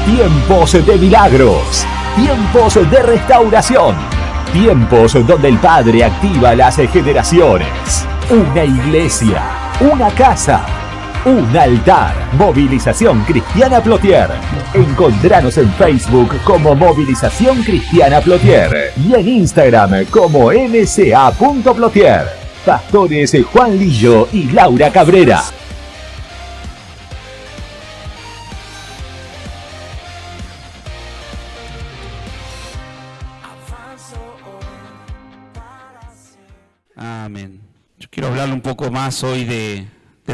Tiempos de milagros, tiempos de restauración, tiempos donde el Padre activa las generaciones. Una iglesia, una casa, un altar. Movilización Cristiana Plotier. Encontranos en Facebook como Movilización Cristiana Plotier y en Instagram como mca.plotier. Pastores Juan Lillo y Laura Cabrera. Amén. Yo quiero hablarle un poco más hoy de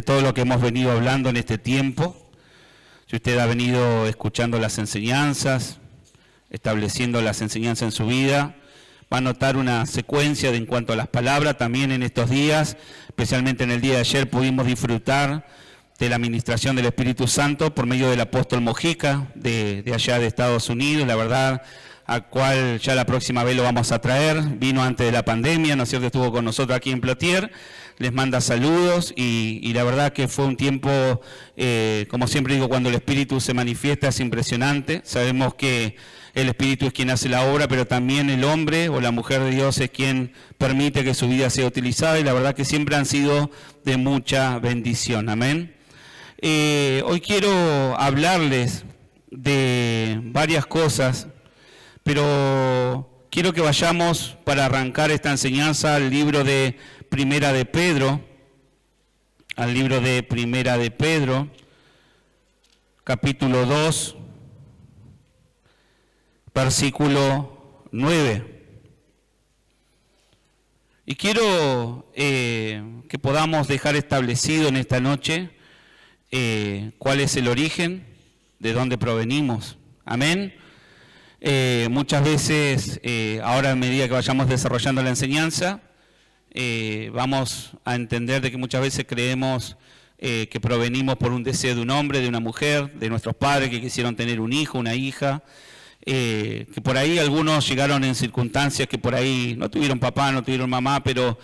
todo lo que hemos venido hablando en este tiempo. Si usted ha venido escuchando las enseñanzas, estableciendo las enseñanzas en su vida, va a notar una secuencia en cuanto a las palabras. También en estos días, especialmente en el día de ayer, pudimos disfrutar de la administración del Espíritu Santo por medio del apóstol Mojica de allá de Estados Unidos. La verdad, a cual ya la próxima vez lo vamos a traer. Vino antes de la pandemia, ¿no es cierto? Estuvo con nosotros aquí en Plotier. Les manda saludos y la verdad que fue un tiempo, como siempre digo, cuando el Espíritu se manifiesta es impresionante. Sabemos que el Espíritu es quien hace la obra, pero también el hombre o la mujer de Dios es quien permite que su vida sea utilizada y la verdad que siempre han sido de mucha bendición. Amén. Hoy quiero hablarles de varias cosas, pero quiero que vayamos para arrancar esta enseñanza al libro de Primera de Pedro, capítulo 2, versículo 9. Y quiero que podamos dejar establecido en esta noche cuál es el origen, de dónde provenimos. Amén. Muchas veces, ahora a medida que vayamos desarrollando la enseñanza, vamos a entender de que muchas veces creemos que provenimos por un deseo de un hombre, de una mujer, de nuestros padres que quisieron tener un hijo, una hija, que por ahí algunos llegaron en circunstancias que por ahí no tuvieron papá, no tuvieron mamá, pero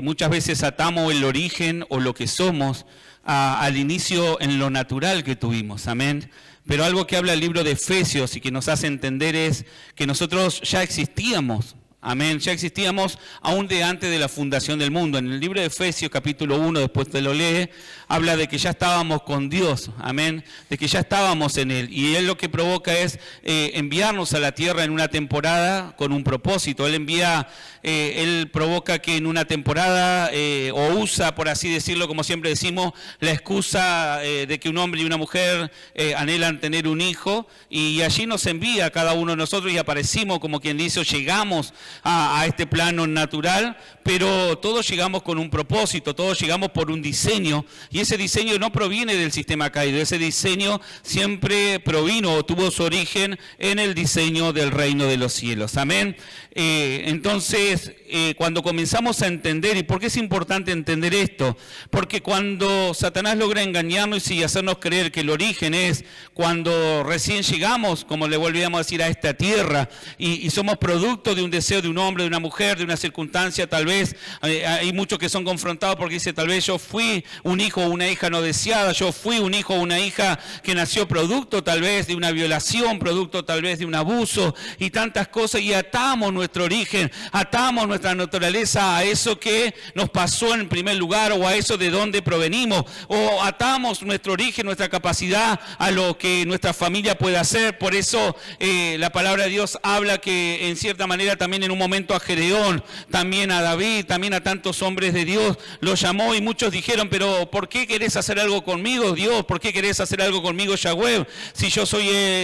muchas veces atamos el origen o lo que somos al inicio en lo natural que tuvimos. Amén. Pero algo que habla el libro de Efesios y que nos hace entender es que nosotros ya existíamos. Amén, ya existíamos aún de antes de la fundación del mundo. En el libro de Efesios capítulo 1, después te lo lee, habla de que ya estábamos con Dios, amén, de que ya estábamos en Él. Y Él lo que provoca es enviarnos a la tierra en una temporada con un propósito. Él provoca que en una temporada, o usa, por así decirlo, como siempre decimos, la excusa de que un hombre y una mujer anhelan tener un hijo. Y allí nos envía a cada uno de nosotros y aparecimos, como quien dice, o llegamos a este plano natural, pero todos llegamos con un propósito, todos llegamos por un diseño, y ese diseño no proviene del sistema caído, ese diseño siempre provino o tuvo su origen en el diseño del reino de los cielos. Amén. Entonces, cuando comenzamos a entender, ¿y por qué es importante entender esto? Porque cuando Satanás logra engañarnos y hacernos creer que el origen es cuando recién llegamos, como le volvíamos a decir, a esta tierra, y somos producto de un deseo de un hombre, de una mujer, de una circunstancia, tal vez, hay muchos que son confrontados porque dicen, tal vez yo fui un hijo o una hija no deseada, yo fui un hijo o una hija que nació producto tal vez de una violación, producto tal vez de un abuso y tantas cosas, y atamos nuestro origen, atamos nuestra naturaleza a eso que nos pasó en primer lugar o a eso de donde provenimos, o atamos nuestro origen, nuestra capacidad a lo que nuestra familia puede hacer. Por eso la palabra de Dios habla que en cierta manera también en un momento a Gedeón, también a David, también a tantos hombres de Dios los llamó, y muchos dijeron, pero ¿por qué querés hacer algo conmigo, Dios? ¿Por qué querés hacer algo conmigo, Yahweh? Si yo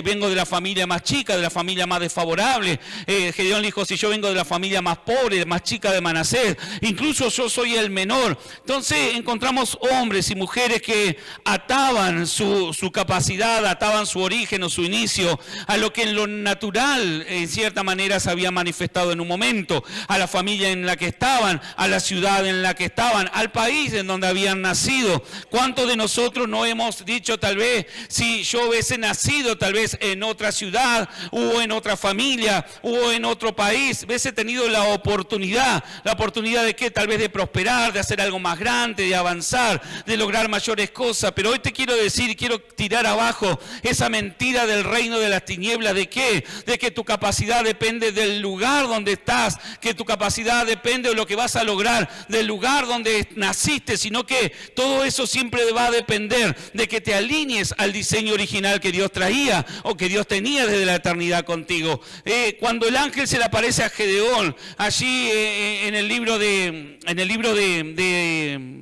vengo de la familia más chica, de la familia más desfavorable. Gedeón dijo, si yo vengo de la familia más pobre, más chica de Manasés, incluso yo soy el menor. Entonces encontramos hombres y mujeres que ataban su capacidad, ataban su origen o su inicio a lo que en lo natural, en cierta manera, se había manifestado en en un momento, a la familia en la que estaban, a la ciudad en la que estaban, al país en donde habían nacido. ¿Cuántos de nosotros no hemos dicho tal vez, si yo hubiese nacido tal vez en otra ciudad, o en otra familia, o en otro país, hubiese tenido la oportunidad de que tal vez de prosperar, de hacer algo más grande, de avanzar, de lograr mayores cosas? Pero hoy te quiero decir, quiero tirar abajo esa mentira del reino de las tinieblas. ¿De qué? De que tu capacidad depende del lugar donde estás, que tu capacidad depende de lo que vas a lograr, del lugar donde naciste, sino que todo eso siempre va a depender de que te alinees al diseño original que Dios traía o que Dios tenía desde la eternidad contigo. Cuando el ángel se le aparece a Gedeón, allí en el libro de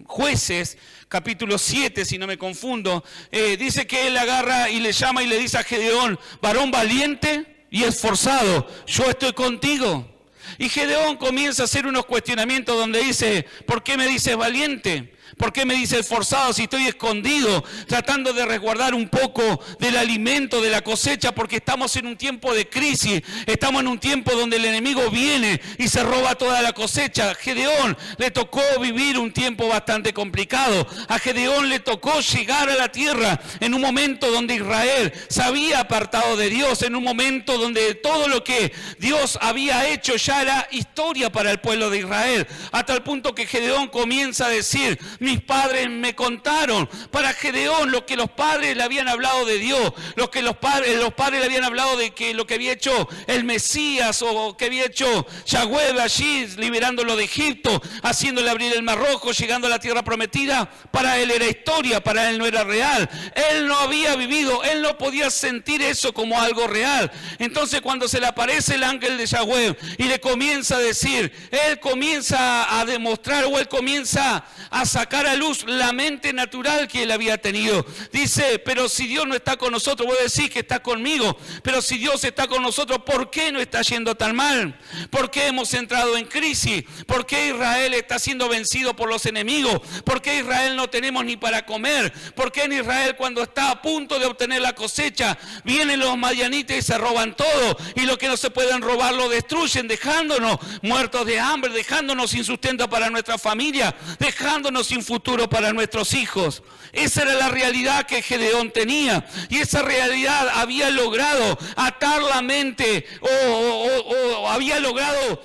Jueces, capítulo 7, si no me confundo, dice que él agarra y le llama y le dice a Gedeón: varón valiente y esforzado, yo estoy contigo. Y Gedeón comienza a hacer unos cuestionamientos donde dice: ¿por qué me dices valiente? ¿Por qué me dice esforzado si estoy escondido, tratando de resguardar un poco del alimento, de la cosecha? Porque estamos en un tiempo de crisis, estamos en un tiempo donde el enemigo viene y se roba toda la cosecha. A Gedeón le tocó vivir un tiempo bastante complicado. A Gedeón le tocó llegar a la tierra en un momento donde Israel se había apartado de Dios, en un momento donde todo lo que Dios había hecho ya era historia para el pueblo de Israel, a tal punto que Gedeón comienza a decir: mis padres me contaron. Para Gedeón, lo que los padres le habían hablado de Dios, lo que los padres le habían hablado de que lo que había hecho el Mesías, o que había hecho Yahweh allí, liberándolo de Egipto, haciéndole abrir el Mar Rojo, llegando a la tierra prometida, para él era historia, para él no era real. Él no había vivido, él no podía sentir eso como algo real. Entonces, cuando se le aparece el ángel de Yahweh y le comienza a decir, él comienza a demostrar, o él comienza a sacar a luz la mente natural que él había tenido. Dice: pero si Dios no está con nosotros, voy a decir que está conmigo, pero si Dios está con nosotros, ¿por qué no está yendo tan mal? ¿Por qué hemos entrado en crisis? ¿Por qué Israel está siendo vencido por los enemigos? ¿Por qué Israel no tenemos ni para comer? ¿Por qué en Israel, cuando está a punto de obtener la cosecha, vienen los madianitas y se roban todo? Y lo que no se pueden robar lo destruyen, dejándonos muertos de hambre, dejándonos sin sustento para nuestra familia, dejándonos sin futuro para nuestros hijos. Esa era la realidad que Gedeón tenía, y esa realidad había logrado atar la mente, o había logrado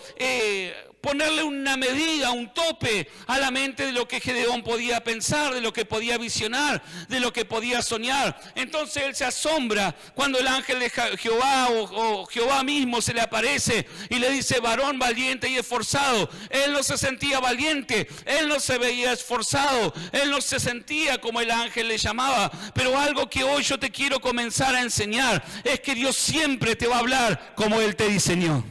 ponerle una medida, un tope a la mente de lo que Gedeón podía pensar, de lo que podía visionar, de lo que podía soñar. Entonces él se asombra cuando el ángel de Jehová, o Jehová mismo, se le aparece y le dice: varón valiente y esforzado. Él no se sentía valiente, él no se veía esforzado, él no se sentía como el ángel le llamaba. Pero algo que hoy yo te quiero comenzar a enseñar es que Dios siempre te va a hablar como Él te diseñó.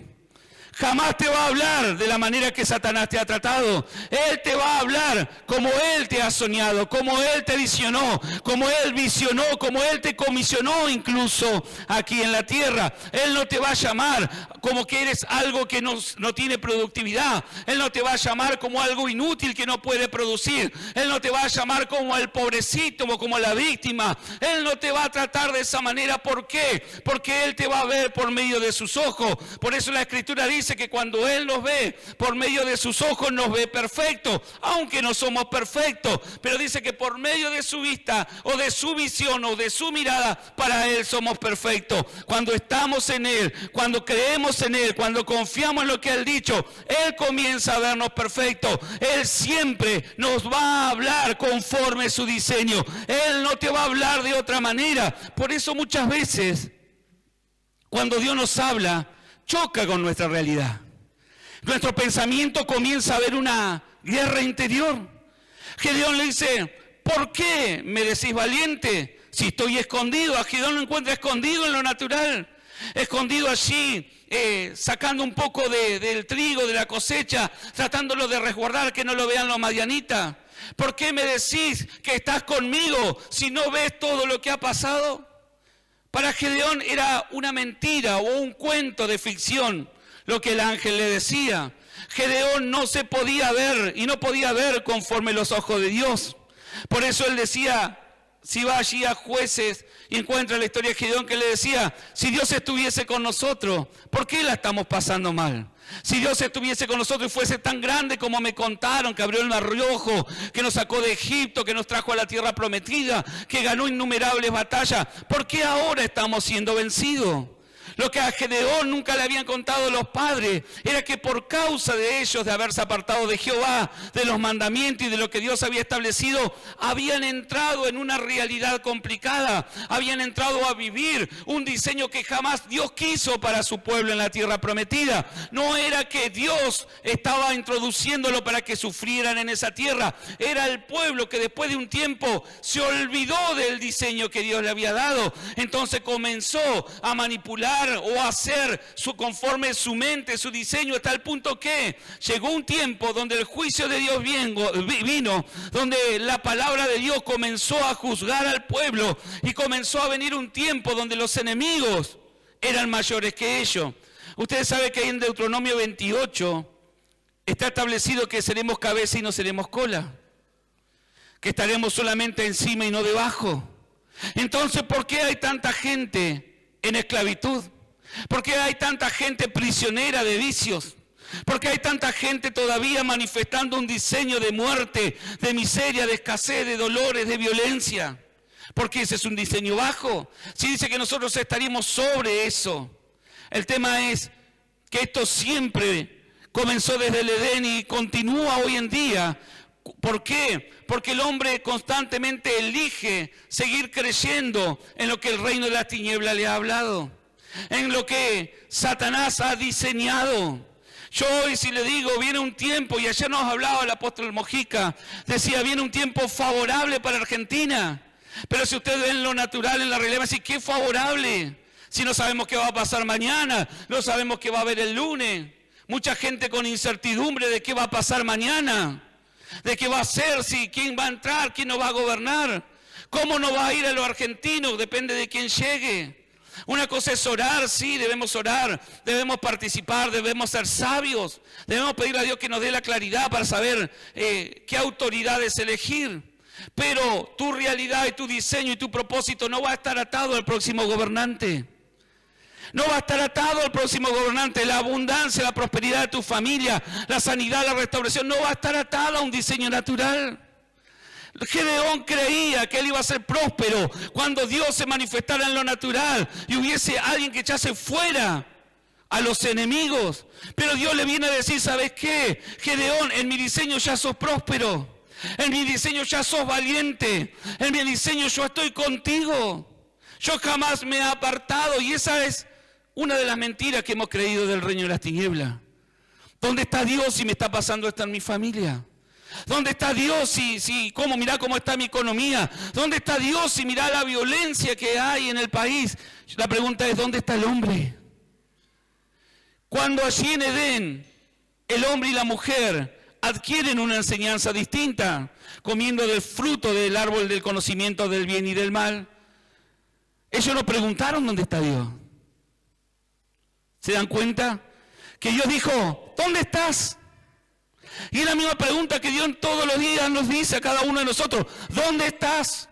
Jamás te va a hablar de la manera que Satanás te ha tratado. Él te va a hablar como Él te ha soñado, como Él te visionó, como Él visionó, como Él te comisionó incluso aquí en la tierra. Él no te va a llamar como que eres algo que no tiene productividad. Él no te va a llamar como algo inútil que no puede producir. Él no te va a llamar como el pobrecito o como la víctima. Él no te va a tratar de esa manera. ¿Por qué? Porque Él te va a ver por medio de sus ojos. Por eso la Escritura dice que cuando Él nos ve por medio de sus ojos, nos ve perfecto, aunque no somos perfectos, pero dice que por medio de su vista, o de su visión, o de su mirada, para Él somos perfectos. Cuando estamos en Él, cuando creemos en Él, cuando confiamos en lo que Él ha dicho, Él comienza a vernos perfectos. Él siempre nos va a hablar conforme su diseño. Él no te va a hablar de otra manera. Por eso muchas veces, cuando Dios nos habla, choca con nuestra realidad. Nuestro pensamiento comienza a ver una guerra interior. Gedeón le dice: ¿por qué me decís valiente si estoy escondido? A Gedeón lo encuentra escondido en lo natural, escondido allí, sacando un poco del trigo, de la cosecha, tratándolo de resguardar, que no lo vean los madianitas. ¿Por qué me decís que estás conmigo si no ves todo lo que ha pasado? Para Gedeón era una mentira o un cuento de ficción lo que el ángel le decía. Gedeón no se podía ver y no podía ver conforme los ojos de Dios. Por eso él decía: si va allí a Jueces y encuentra la historia de Gedeón, que le decía, si Dios estuviese con nosotros, ¿por qué la estamos pasando mal? Si Dios estuviese con nosotros y fuese tan grande como me contaron, que abrió el Mar Rojo, que nos sacó de Egipto, que nos trajo a la tierra prometida, que ganó innumerables batallas, ¿por qué ahora estamos siendo vencidos? Lo que a Gedeón nunca le habían contado los padres era que por causa de ellos, de haberse apartado de Jehová, de los mandamientos y de lo que Dios había establecido, habían entrado en una realidad complicada, habían entrado a vivir un diseño que jamás Dios quiso para su pueblo en la tierra prometida. No era que Dios estaba introduciéndolo para que sufrieran en esa tierra, era el pueblo que después de un tiempo se olvidó del diseño que Dios le había dado. Entonces comenzó a manipular o hacer conforme su mente, su diseño, hasta el punto que llegó un tiempo donde el juicio de Dios vino, donde la palabra de Dios comenzó a juzgar al pueblo y comenzó a venir un tiempo donde los enemigos eran mayores que ellos. Ustedes saben que en Deuteronomio 28 está establecido que seremos cabeza y no seremos cola, que estaremos solamente encima y no debajo. Entonces, ¿por qué hay tanta gente en esclavitud? ¿Por qué hay tanta gente prisionera de vicios? ¿Por qué hay tanta gente todavía manifestando un diseño de muerte, de miseria, de escasez, de dolores, de violencia? Porque ese es un diseño bajo. Si dice que nosotros estaríamos sobre eso. El tema es que esto siempre comenzó desde el Edén y continúa hoy en día. ¿Por qué? Porque el hombre constantemente elige seguir creyendo en lo que el reino de las tinieblas le ha hablado, en lo que Satanás ha diseñado. Yo hoy si le digo, viene un tiempo, y ayer nos hablaba el apóstol Mojica, decía, viene un tiempo favorable para Argentina. Pero si usted ve en lo natural, en la realidad, va a decir, ¿qué favorable? Si no sabemos qué va a pasar mañana, no sabemos qué va a haber el lunes. Mucha gente con incertidumbre de qué va a pasar mañana, de qué va a ser, si quién va a entrar, quién nos va a gobernar, cómo nos va a ir a los argentinos, depende de quién llegue. Una cosa es orar, sí, debemos orar, debemos participar, debemos ser sabios, debemos pedir a Dios que nos dé la claridad para saber qué autoridades elegir. Pero tu realidad y tu diseño y tu propósito no va a estar atado al próximo gobernante. No va a estar atado al próximo gobernante. La abundancia, la prosperidad de tu familia, la sanidad, la restauración, no va a estar atada a un diseño natural. Gedeón creía que él iba a ser próspero cuando Dios se manifestara en lo natural y hubiese alguien que echase fuera a los enemigos. Pero Dios le viene a decir, ¿sabes qué? Gedeón, en mi diseño ya sos próspero. En mi diseño ya sos valiente. En mi diseño yo estoy contigo. Yo jamás me he apartado. Y esa es una de las mentiras que hemos creído del reino de las tinieblas. ¿Dónde está Dios si me está pasando esto en mi familia? ¿Dónde está Dios mirá cómo está mi economía? ¿Dónde está Dios si mirá la violencia que hay en el país? La pregunta es, ¿dónde está el hombre? Cuando allí en Edén, el hombre y la mujer adquieren una enseñanza distinta, comiendo del fruto del árbol del conocimiento del bien y del mal, ellos no preguntaron dónde está Dios. ¿Se dan cuenta? Que Dios dijo, ¿dónde estás? Y es la misma pregunta que Dios todos los días nos dice a cada uno de nosotros. ¿Dónde estás?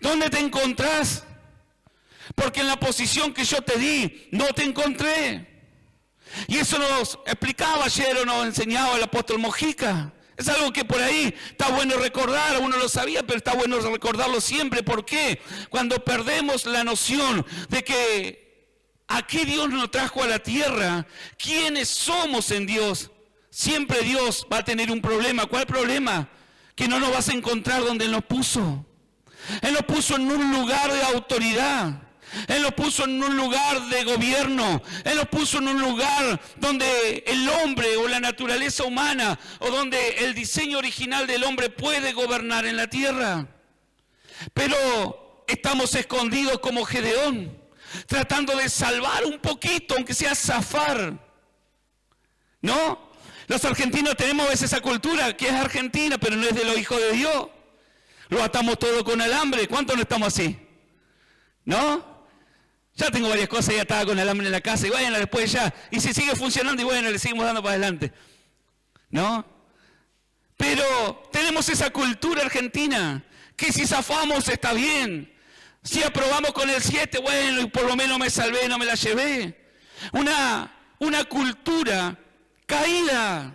¿Dónde te encontrás? Porque en la posición que yo te di, no te encontré. Y eso nos explicaba ayer o nos enseñaba el apóstol Mojica. Es algo que por ahí está bueno recordar, uno lo sabía, pero está bueno recordarlo siempre. ¿Por qué? Cuando perdemos la noción de que aquí Dios nos trajo a la tierra, ¿quiénes somos en Dios? Siempre Dios va a tener un problema. ¿Cuál problema? Que no nos vas a encontrar donde Él nos puso. Él nos puso en un lugar de autoridad. Él nos puso en un lugar de gobierno. Él nos puso en un lugar donde el hombre o la naturaleza humana o donde el diseño original del hombre puede gobernar en la tierra. Pero estamos escondidos como Gedeón, tratando de salvar un poquito, aunque sea zafar. ¿No? Los argentinos tenemos a veces esa cultura que es argentina, pero no es de los hijos de Dios. Lo atamos todo con alambre. ¿Cuántos no estamos así? ¿No? Ya tengo varias cosas ya atadas con alambre en la casa y bueno, después ya. Y si sigue funcionando y bueno, le seguimos dando para adelante. ¿No? Pero tenemos esa cultura argentina Que si zafamos está bien. Si aprobamos con el 7, bueno, y por lo menos me salvé, no me la llevé. Una cultura caída.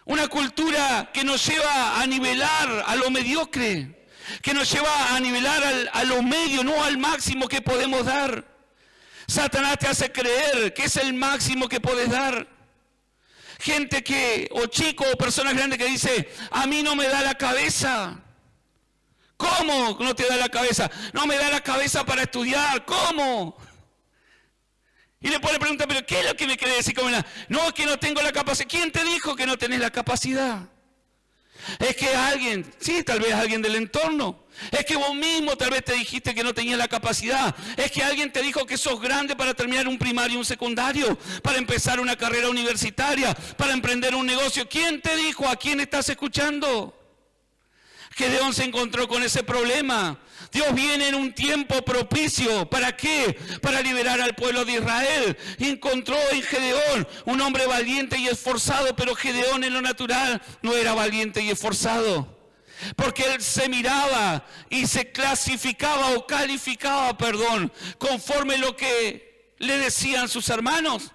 Una cultura que nos lleva a nivelar a lo mediocre. Que nos lleva a nivelar a lo medio, no al máximo que podemos dar. Satanás te hace creer que es el máximo que puedes dar. Gente o chicos o personas grandes que dice, a mí no me da la cabeza. ¿Cómo no te da la cabeza? No me da la cabeza para estudiar. ¿Cómo? Y le pone pregunta, pero ¿qué es lo que me quiere decir? No, que no tengo la capacidad. ¿Quién te dijo que no tenés la capacidad? Es que alguien, sí, tal vez alguien del entorno. Es que vos mismo tal vez te dijiste que no tenías la capacidad. Es que alguien te dijo que sos grande para terminar un primario y un secundario, para empezar una carrera universitaria, para emprender un negocio. ¿Quién te dijo? ¿A quién estás escuchando? Gedeón se encontró con ese problema. Dios viene en un tiempo propicio. ¿Para qué? Para liberar al pueblo de Israel. Y encontró en Gedeón un hombre valiente y esforzado, pero Gedeón en lo natural no era valiente y esforzado. Porque él se miraba y se calificaba conforme lo que le decían sus hermanos.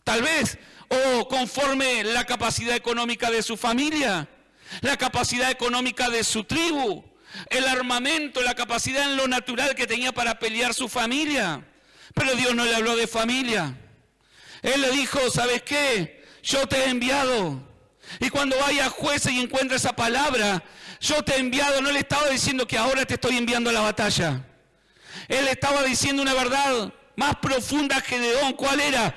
Tal vez, o conforme la capacidad económica de su familia, la capacidad económica de su tribu, el armamento, la capacidad en lo natural que tenía para pelear su familia. Pero Dios no le habló de familia. Él le dijo, ¿sabes qué? Yo te he enviado. Y cuando vaya a jueces y encuentre esa palabra, yo te he enviado, no le estaba diciendo que ahora te estoy enviando a la batalla. Él estaba diciendo una verdad más profunda a Gedeón. ¿Cuál era?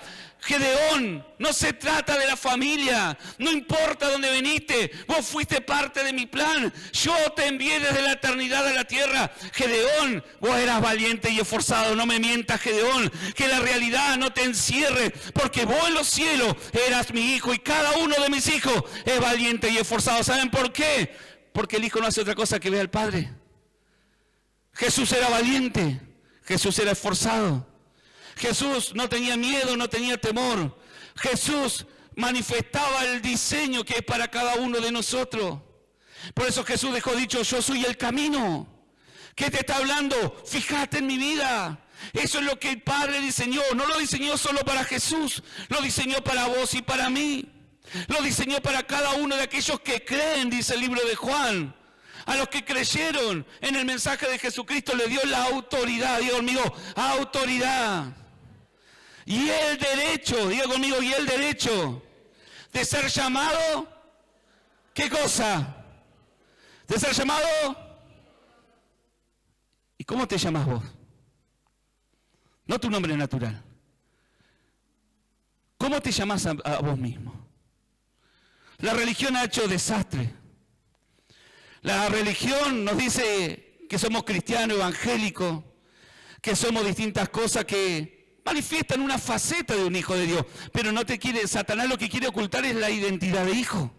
Gedeón, no se trata de la familia, no importa dónde viniste, vos fuiste parte de mi plan, yo te envié desde la eternidad a la tierra. Gedeón, vos eras valiente y esforzado, no me mientas, Gedeón, que la realidad no te encierre, porque vos en los cielos eras mi hijo y cada uno de mis hijos es valiente y esforzado. ¿Saben por qué? Porque el hijo no hace otra cosa que ver al Padre. Jesús era valiente, Jesús era esforzado. Jesús no tenía miedo, no tenía temor. Jesús manifestaba el diseño que es para cada uno de nosotros. Por eso Jesús dejó dicho, yo soy el camino. ¿Qué te está hablando? Fíjate en mi vida. Eso es lo que el Padre diseñó. No lo diseñó solo para Jesús, lo diseñó para vos y para mí. Lo diseñó para cada uno de aquellos que creen, dice el libro de Juan. A los que creyeron en el mensaje de Jesucristo le dio la autoridad. Diga conmigo, autoridad. Y el derecho, diga conmigo, y el derecho de ser llamado, ¿qué cosa? De ser llamado. ¿Y cómo te llamas vos? No tu nombre natural. ¿Cómo te llamas a vos mismo? La religión ha hecho desastre. La religión nos dice que somos cristianos, evangélicos, que somos distintas cosas que manifiestan una faceta de un hijo de Dios. Pero no te quiere, Satanás lo que quiere ocultar es la identidad de hijo.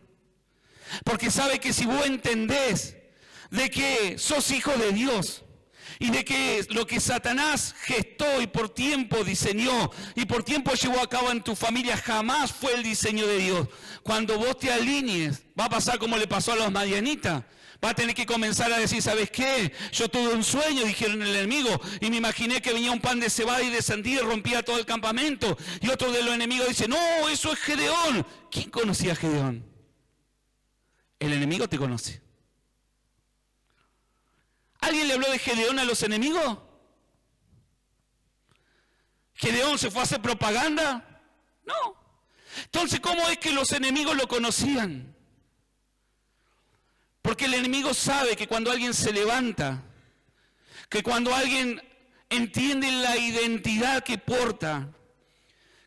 Porque sabe que si vos entendés de que sos hijo de Dios y de que lo que Satanás gestó y por tiempo diseñó y por tiempo llevó a cabo en tu familia jamás fue el diseño de Dios. Cuando vos te alinees, va a pasar como le pasó a los madianitas. Va a tener que comenzar a decir, ¿sabes qué? Yo tuve un sueño, dijeron el enemigo, y me imaginé que venía un pan de cebada y descendía y rompía todo el campamento. Y otro de los enemigos dice, no, eso es Gedeón. ¿Quién conocía a Gedeón? El enemigo te conoce. ¿Alguien le habló de Gedeón a los enemigos? ¿Gedeón se fue a hacer propaganda? No. Entonces, ¿cómo es que los enemigos lo conocían? Porque el enemigo sabe que cuando alguien se levanta, que cuando alguien entiende la identidad que porta,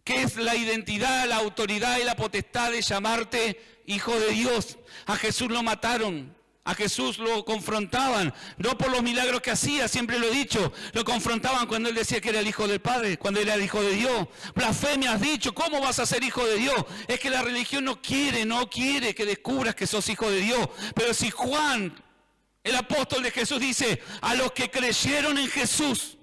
que es la identidad, la autoridad y la potestad de llamarte hijo de Dios. A Jesús lo mataron, a Jesús lo confrontaban, no por los milagros que hacía, siempre lo he dicho, lo confrontaban cuando él decía que era el hijo del Padre, cuando era el hijo de Dios. Blasfemia has dicho, ¿cómo vas a ser hijo de Dios? Es que la religión no quiere que descubras que sos hijo de Dios. Pero si Juan, el apóstol de Jesús, dice, a los que creyeron en Jesús,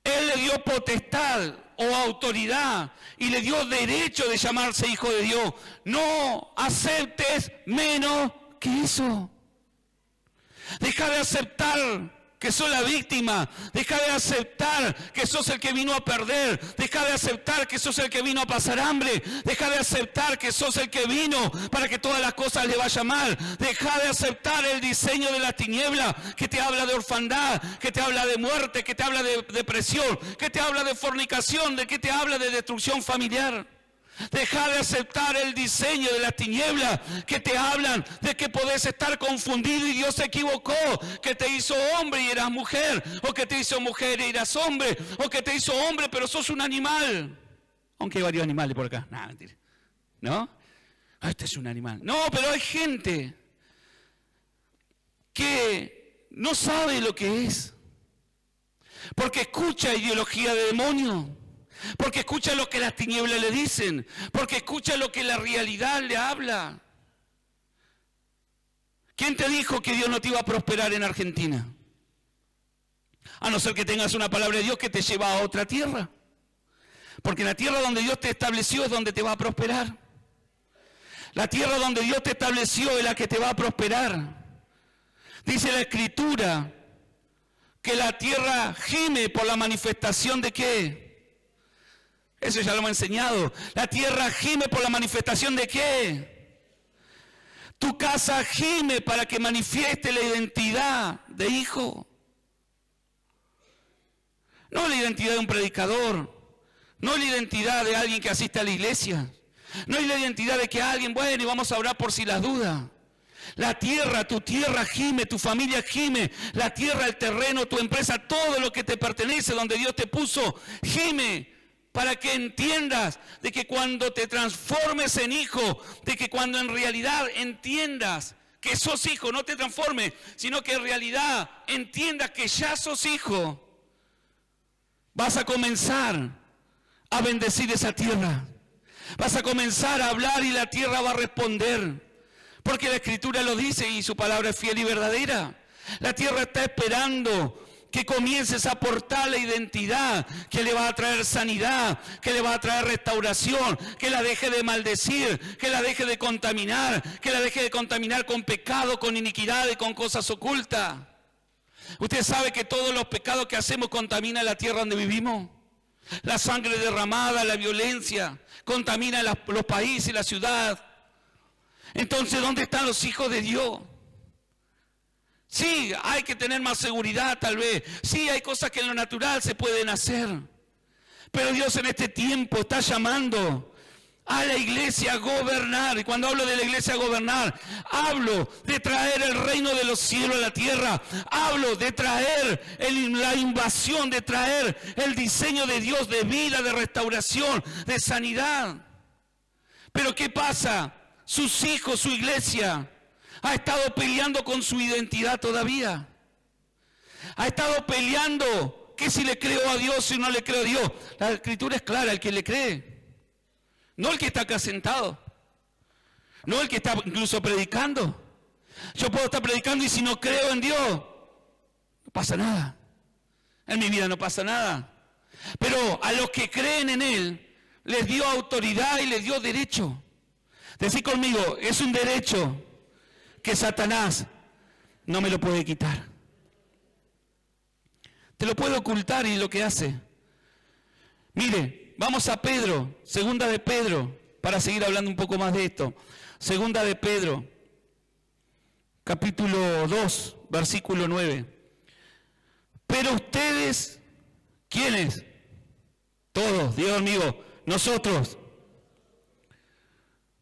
él le dio potestad o autoridad y le dio derecho de llamarse hijo de Dios. No aceptes menos que eso. Deja de aceptar que sos la víctima. Deja de aceptar que sos el que vino a perder. Deja de aceptar que sos el que vino a pasar hambre. Deja de aceptar que sos el que vino para que todas las cosas le vayan mal. Deja de aceptar el diseño de la tiniebla que te habla de orfandad, que te habla de muerte, que te habla de depresión, que te habla de fornicación, de que te habla de destrucción familiar. Deja de aceptar el diseño de las tinieblas que te hablan de que podés estar confundido y Dios se equivocó, que te hizo hombre y eras mujer, o que te hizo mujer y eras hombre, o que te hizo hombre pero sos un animal. Aunque hay varios animales por acá. No, mentira. ¿No? Este es un animal. No, pero hay gente que no sabe lo que es, porque escucha ideología de demonio. Porque escucha lo que las tinieblas le dicen. Porque escucha lo que la realidad le habla. ¿Quién te dijo que Dios no te iba a prosperar en Argentina? A no ser que tengas una palabra de Dios que te lleva a otra tierra. Porque la tierra donde Dios te estableció es donde te va a prosperar. La tierra donde Dios te estableció es la que te va a prosperar. Dice la Escritura que la tierra gime por la manifestación de ¿qué? Eso ya lo hemos enseñado. La tierra gime por la manifestación de ¿qué? Tu casa gime para que manifieste la identidad de hijo. No la identidad de un predicador. No la identidad de alguien que asiste a la iglesia. No es la identidad de que alguien, bueno, y vamos a orar por si las dudas. La tierra, tu tierra gime, tu familia gime. La tierra, el terreno, tu empresa, todo lo que te pertenece, donde Dios te puso, gime. Para que entiendas de que cuando te transformes en hijo, de que cuando en realidad entiendas que sos hijo, no te transformes, sino que en realidad entiendas que ya sos hijo, vas a comenzar a bendecir esa tierra. Vas a comenzar a hablar y la tierra va a responder. Porque la Escritura lo dice y su palabra es fiel y verdadera. La tierra está esperando que comiences a aportar la identidad que le va a traer sanidad, que le va a traer restauración, que la deje de maldecir, que la deje de contaminar, que la deje de contaminar con pecado, con iniquidad y con cosas ocultas. ¿Usted sabe que todos los pecados que hacemos contaminan la tierra donde vivimos? La sangre derramada, la violencia, contamina los países y la ciudad. Entonces, ¿dónde están los hijos de Dios? Sí, hay que tener más seguridad tal vez. Sí, hay cosas que en lo natural se pueden hacer. Pero Dios en este tiempo está llamando a la iglesia a gobernar. Y cuando hablo de la iglesia a gobernar, hablo de traer el reino de los cielos a la tierra. Hablo de traer la invasión, de traer el diseño de Dios de vida, de restauración, de sanidad. Pero ¿qué pasa? Sus hijos, su iglesia ha estado peleando con su identidad todavía. Ha estado peleando que si le creo a Dios, si no le creo a Dios. La Escritura es clara, el que le cree. No el que está acá sentado. No el que está incluso predicando. Yo puedo estar predicando y si no creo en Dios, no pasa nada. En mi vida no pasa nada. Pero a los que creen en Él, les dio autoridad y les dio derecho. Decí conmigo, es un derecho que Satanás no me lo puede quitar. Te lo puede ocultar y lo que hace. Mire, vamos a Pedro, segunda de Pedro, para seguir hablando un poco más de esto. Segunda de Pedro, capítulo 2, versículo 9. Pero ustedes, ¿quiénes? Todos, Dios mío, nosotros.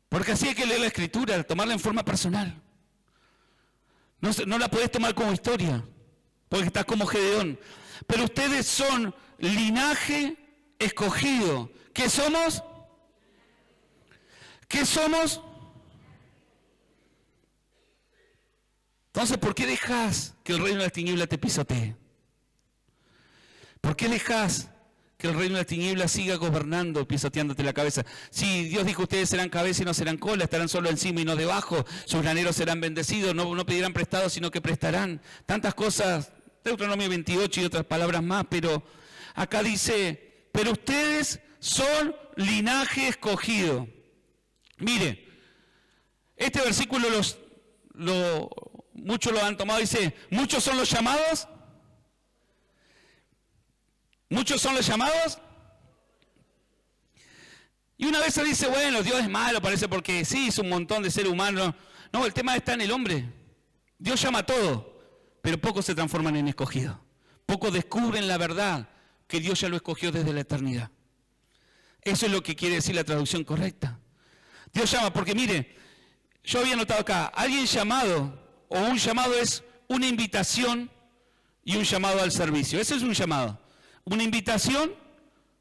Porque así hay que leer la Escritura, tomarla en forma personal. No la podés tomar como historia, porque estás como Gedeón. Pero ustedes son linaje escogido. ¿Qué somos? ¿Qué somos? Entonces, ¿por qué dejas que el reino de las tinieblas te pisotee? ¿Por qué dejas que el reino de las tinieblas siga gobernando, pisoteándote la cabeza? Si Dios dijo, ustedes serán cabeza y no serán cola, estarán solo encima y no debajo, sus graneros serán bendecidos, no pedirán prestado, sino que prestarán. Tantas cosas, Deuteronomio 28 y otras palabras más, pero acá dice, pero ustedes son linaje escogido. Mire, este versículo lo muchos lo han tomado, dice, muchos son los llamados. Muchos son los llamados. Y una vez se dice, bueno, Dios es malo, parece, porque sí, hizo un montón de seres humanos. No, el tema está en el hombre. Dios llama a todo, pero pocos se transforman en escogidos. Pocos descubren la verdad, que Dios ya lo escogió desde la eternidad. Eso es lo que quiere decir la traducción correcta. Dios llama, porque mire, yo había notado acá, alguien llamado, o un llamado es una invitación y un llamado al servicio. Eso es un llamado. Una invitación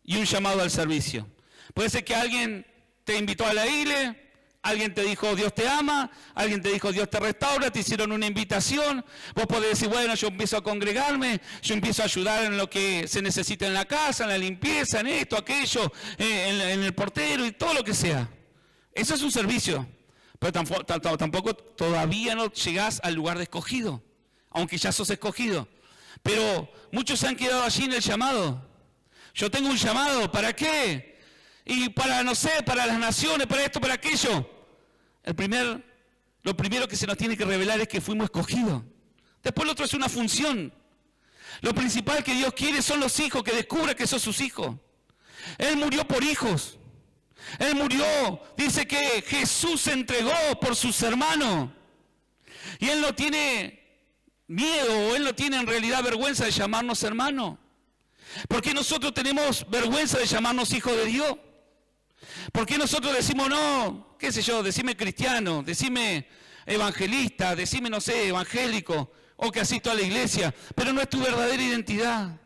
y un llamado al servicio. Puede ser que alguien te invitó a la iglesia, alguien te dijo Dios te ama, alguien te dijo Dios te restaura, te hicieron una invitación. Vos podés decir, bueno, yo empiezo a congregarme, yo empiezo a ayudar en lo que se necesita en la casa, en la limpieza, en esto, aquello, en el portero y todo lo que sea. Eso es un servicio, pero tampoco todavía no llegás al lugar de escogido, aunque ya sos escogido. Pero muchos se han quedado allí en el llamado. Yo tengo un llamado, ¿para qué? Y para, no sé, para las naciones, para esto, para aquello. Lo primero que se nos tiene que revelar es que fuimos escogidos. Después lo otro es una función. Lo principal que Dios quiere son los hijos, que descubra que sos sus hijos. Él murió por hijos. Él murió, dice que Jesús se entregó por sus hermanos. Y Él no tiene miedo, o Él no tiene en realidad vergüenza de llamarnos hermanos. ¿Por qué nosotros tenemos vergüenza de llamarnos hijos de Dios? ¿Por qué nosotros decimos, no, qué sé yo, decime cristiano, decime evangelista, decime, no sé, evangélico, o que asisto a la iglesia, pero no es tu verdadera identidad?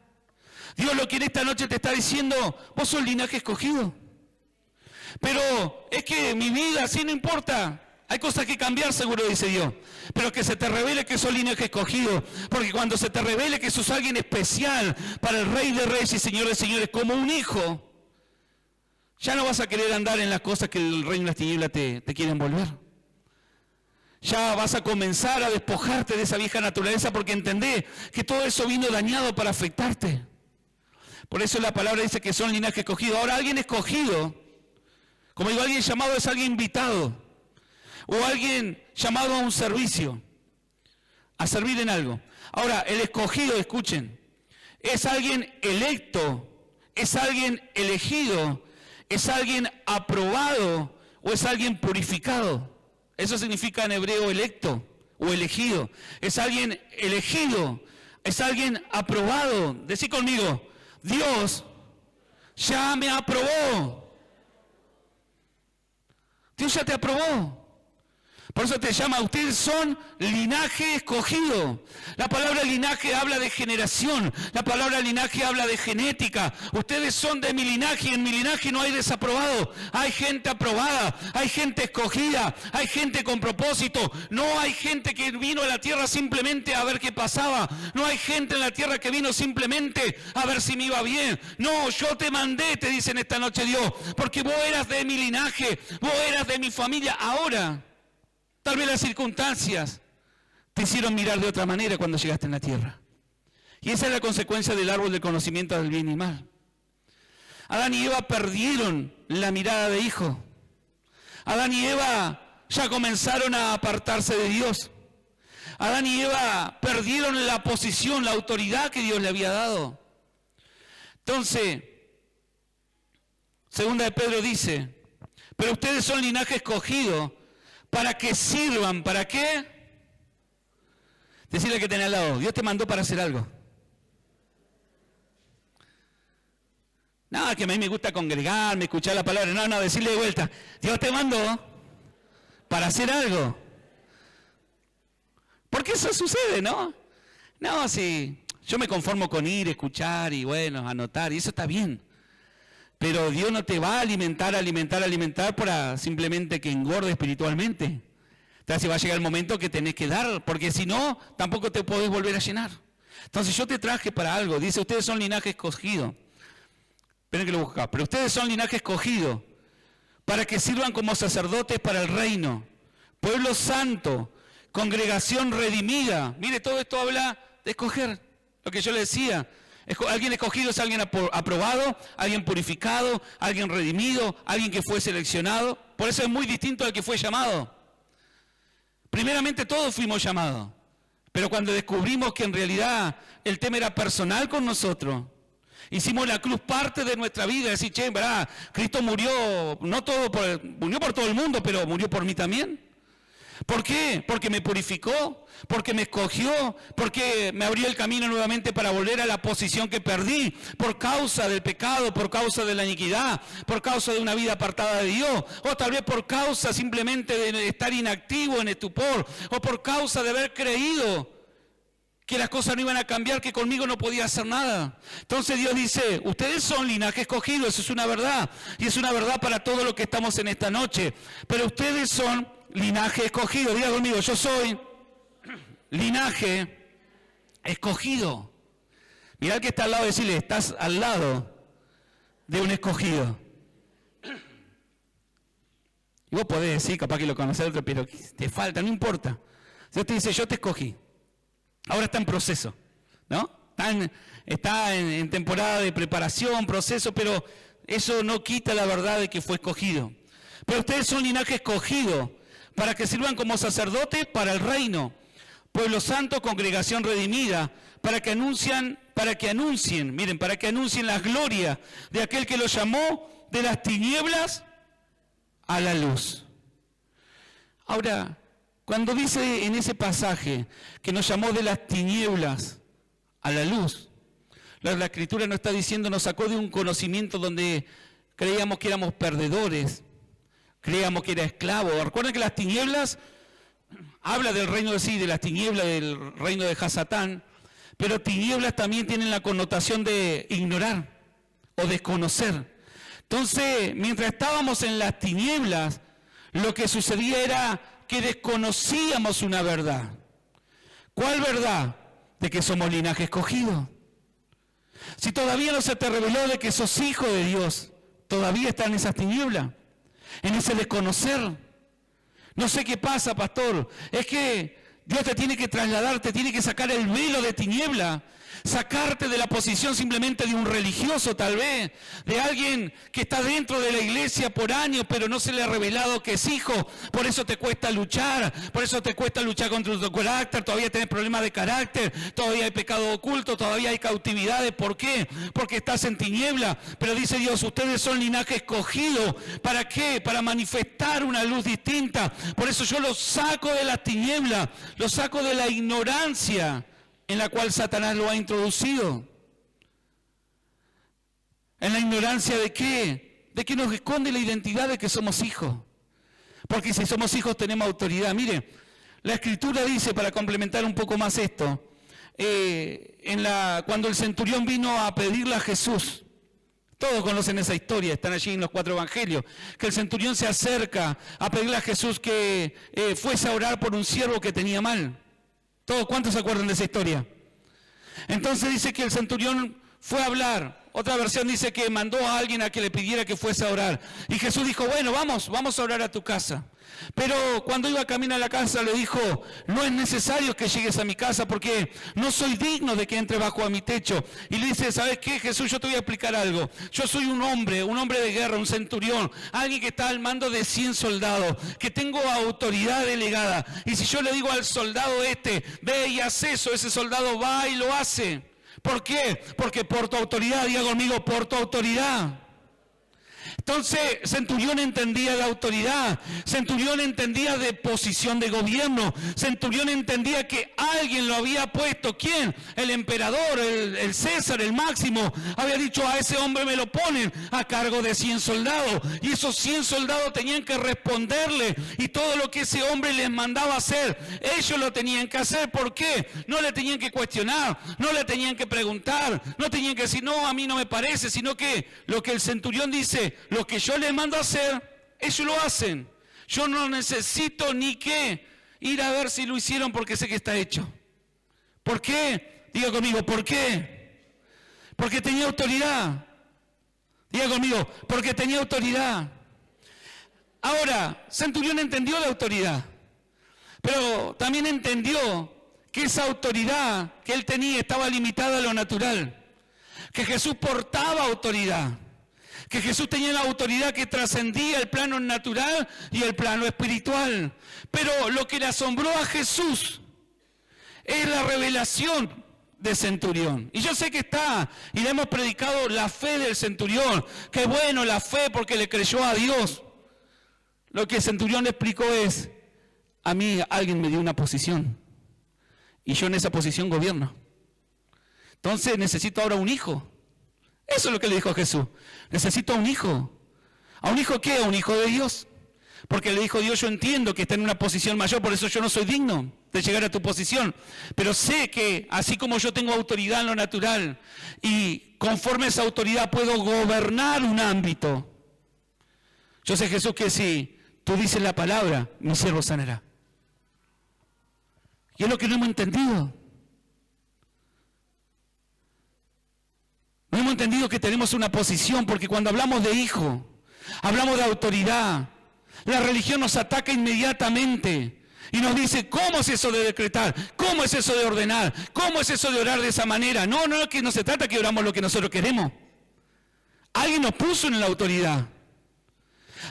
Dios lo que en esta noche te está diciendo, vos sos linaje escogido. Pero es que mi vida, así no importa. Hay cosas que cambiar, seguro, dice Dios. Pero que se te revele que sos linaje escogido. Porque cuando se te revele que sos alguien especial para el Rey de Reyes y Señor de Señores, como un hijo, ya no vas a querer andar en las cosas que el reino de las tinieblas te quiere envolver. Ya vas a comenzar a despojarte de esa vieja naturaleza, porque entendés que todo eso vino dañado para afectarte. Por eso la palabra dice que son linaje escogido. Ahora, alguien escogido, como digo, alguien llamado es alguien invitado. O alguien llamado a un servicio, a servir en algo. Ahora, el escogido, escuchen, es alguien electo, es alguien elegido, es alguien aprobado o es alguien purificado. Eso significa en hebreo electo o elegido. Es alguien elegido, es alguien aprobado. Decí conmigo, Dios ya me aprobó. Dios ya te aprobó. Por eso te llama, ustedes son linaje escogido. La palabra linaje habla de generación. La palabra linaje habla de genética. Ustedes son de mi linaje y en mi linaje no hay desaprobado. Hay gente aprobada, hay gente escogida, hay gente con propósito. No hay gente que vino a la tierra simplemente a ver qué pasaba. No hay gente en la tierra que vino simplemente a ver si me iba bien. No, yo te mandé, te dicen esta noche Dios, porque vos eras de mi linaje, vos eras de mi familia. Ahora, tal vez las circunstancias te hicieron mirar de otra manera cuando llegaste en la tierra. Y esa es la consecuencia del árbol del conocimiento del bien y mal. Adán y Eva perdieron la mirada de hijo. Adán y Eva ya comenzaron a apartarse de Dios. Adán y Eva perdieron la posición, la autoridad que Dios le había dado. Entonces, segunda de Pedro dice, pero ustedes son linaje escogido, para que sirvan, ¿para qué? Decirle que tenés al lado, Dios te mandó para hacer algo. No, que a mí me gusta congregarme, escuchar la palabra. No, decirle de vuelta, Dios te mandó para hacer algo. Porque eso sucede, ¿no? No, si yo me conformo con ir, escuchar y bueno, anotar, y eso está bien. Pero Dios no te va a alimentar para simplemente que engorde espiritualmente. Entonces va a llegar el momento que tenés que dar, porque si no, tampoco te podés volver a llenar. Entonces yo te traje para algo. Dice, ustedes son linaje escogido. Esperen que lo busco acá. Pero ustedes son linaje escogido para que sirvan como sacerdotes para el reino. Pueblo santo, congregación redimida. Mire, todo esto habla de escoger. Lo que yo le decía. Alguien escogido es alguien aprobado, alguien purificado, alguien redimido, alguien que fue seleccionado. Por eso es muy distinto al que fue llamado. Primeramente todos fuimos llamados. Pero cuando descubrimos que en realidad el tema era personal con nosotros, hicimos la cruz parte de nuestra vida, decir, che, ¿verdad? Cristo murió, murió por todo el mundo, pero murió por mí también. ¿Por qué? Porque me purificó, porque me escogió, porque me abrió el camino nuevamente para volver a la posición que perdí, por causa del pecado, por causa de la iniquidad, por causa de una vida apartada de Dios, o tal vez por causa simplemente de estar inactivo en estupor, o por causa de haber creído que las cosas no iban a cambiar, que conmigo no podía hacer nada. Entonces Dios dice, ustedes son linaje escogido, eso es una verdad, y es una verdad para todos los que estamos en esta noche, pero ustedes son linaje escogido. Diga conmigo, yo soy linaje escogido. Mirá al que está al lado y decirle, estás al lado de un escogido. Y vos podés decir, capaz que lo conocés otro, pero te falta, no importa. Dios te dice, yo te escogí. Ahora está en proceso, ¿no? Está en temporada de preparación, proceso, pero eso no quita la verdad de que fue escogido. Pero ustedes son linaje escogido para que sirvan como sacerdotes para el reino, pueblo santo, congregación redimida, para que anuncien las glorias de aquel que los llamó de las tinieblas a la luz. Ahora, cuando dice en ese pasaje que nos llamó de las tinieblas a la luz, la Escritura no está diciendo, nos sacó de un conocimiento donde creíamos que éramos perdedores, creíamos que era esclavo. Recuerden que las tinieblas, habla del reino de las tinieblas del reino de Hasatán, pero tinieblas también tienen la connotación de ignorar o desconocer. Entonces, mientras estábamos en las tinieblas, lo que sucedía era que desconocíamos una verdad. ¿Cuál verdad? De que somos linaje escogido. Si todavía no se te reveló de que sos hijo de Dios, todavía estás en esas tinieblas, en ese desconocer. No sé qué pasa, pastor, es que Dios te tiene que trasladar, te tiene que sacar el velo de tiniebla, sacarte de la posición simplemente de un religioso tal vez, de alguien que está dentro de la iglesia por años, pero no se le ha revelado que es hijo, por eso te cuesta luchar contra tu carácter, todavía tienes problemas de carácter, todavía hay pecado oculto, todavía hay cautividades. ¿Por qué? Porque estás en tiniebla, pero dice Dios, ustedes son linaje escogido. ¿Para qué? Para manifestar una luz distinta. Por eso yo los saco de las tinieblas, los saco de la ignorancia en la cual Satanás lo ha introducido. ¿En la ignorancia de qué? De que nos esconde la identidad de que somos hijos. Porque si somos hijos tenemos autoridad. Mire, la Escritura dice, para complementar un poco más esto, cuando el centurión vino a pedirle a Jesús, todos conocen esa historia, están allí en los 4 evangelios, que el centurión se acerca a pedirle a Jesús que fuese a orar por un siervo que tenía mal. ¿Todos cuántos se acuerdan de esa historia? Entonces dice que el centurión fue a hablar. Otra versión dice que mandó a alguien a que le pidiera que fuese a orar. Y Jesús dijo, bueno, vamos a orar a tu casa. Pero cuando iba camino a la casa le dijo, no es necesario que llegues a mi casa porque no soy digno de que entre bajo a mi techo. Y le dice, ¿sabes qué, Jesús? Yo te voy a explicar algo. Yo soy un hombre de guerra, un centurión, alguien que está al mando de 100 soldados, que tengo autoridad delegada. Y si yo le digo al soldado ve y haz eso, ese soldado va y lo hace. ¿Por qué? Porque por tu autoridad, diga conmigo, por tu autoridad. Entonces, Centurión entendía de autoridad, Centurión entendía de posición de gobierno, Centurión entendía que alguien lo había puesto. ¿Quién? El emperador, el César, el Máximo, había dicho, a ese hombre me lo ponen a cargo de 100 soldados. Y esos 100 soldados tenían que responderle, y todo lo que ese hombre les mandaba hacer, ellos lo tenían que hacer. ¿Por qué? No le tenían que cuestionar, no le tenían que preguntar, no tenían que decir, no, a mí no me parece, sino que lo que el centurión dice, lo que yo les mando a hacer, ellos lo hacen. Yo no necesito ni que ir a ver si lo hicieron porque sé que está hecho. ¿Por qué? Diga conmigo, ¿por qué? Porque tenía autoridad. Diga conmigo, porque tenía autoridad. Ahora, Centurión entendió la autoridad, pero también entendió que esa autoridad que él tenía estaba limitada a lo natural, que Jesús portaba autoridad, que Jesús tenía la autoridad que trascendía el plano natural y el plano espiritual. Pero lo que le asombró a Jesús es la revelación del centurión. Y yo sé que está, y le hemos predicado la fe del centurión. Qué bueno la fe porque le creyó a Dios. Lo que el centurión le explicó es, a mí alguien me dio una posición y yo en esa posición gobierno. Entonces necesito ahora un hijo. Eso es lo que le dijo Jesús. Necesito un hijo. ¿A un hijo qué? A un hijo de Dios. Porque le dijo Dios, yo entiendo que está en una posición mayor, por eso yo no soy digno de llegar a tu posición. Pero sé que así como yo tengo autoridad en lo natural y conforme a esa autoridad puedo gobernar un ámbito. Yo sé, Jesús, que si tú dices la palabra, mi siervo sanará. Y es lo que no hemos entendido. No hemos entendido que tenemos una posición, porque cuando hablamos de hijo, hablamos de autoridad. La religión nos ataca inmediatamente y nos dice, ¿cómo es eso de decretar? ¿Cómo es eso de ordenar? ¿Cómo es eso de orar de esa manera? No, que no se trata que oramos lo que nosotros queremos. Alguien nos puso en la autoridad.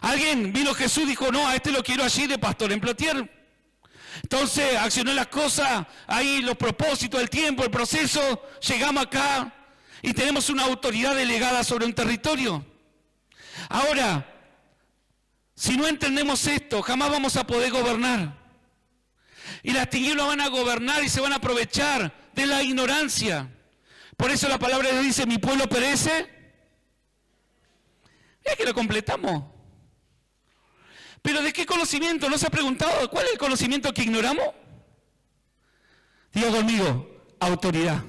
Alguien vino Jesús y dijo, no, a este lo quiero allí de pastor en Plotier. Entonces accionó las cosas, ahí los propósitos, el tiempo, el proceso, llegamos acá y tenemos una autoridad delegada sobre un territorio. Ahora, si no entendemos esto, jamás vamos a poder gobernar. Y las tinieblas van a gobernar y se van a aprovechar de la ignorancia. Por eso la palabra de Dios dice, mi pueblo perece. Es que lo completamos. Pero ¿de qué conocimiento? ¿No se ha preguntado cuál es el conocimiento que ignoramos? Diga conmigo, autoridad.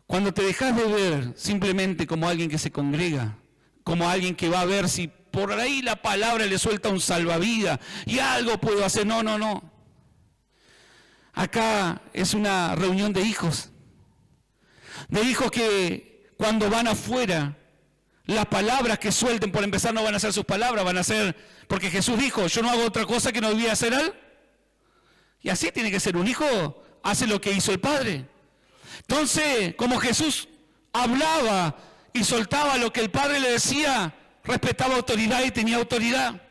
Cuando te dejas de ver simplemente como alguien que se congrega, como alguien que va a ver si por ahí la palabra le suelta un salvavidas y algo puedo hacer. No. Acá es una reunión de hijos que cuando van afuera, las palabras que suelten, por empezar, no van a ser sus palabras, van a ser, porque Jesús dijo, yo no hago otra cosa que no debía hacer él. Y así tiene que ser, un hijo hace lo que hizo el Padre. Entonces, como Jesús hablaba y soltaba lo que el Padre le decía, respetaba autoridad y tenía autoridad.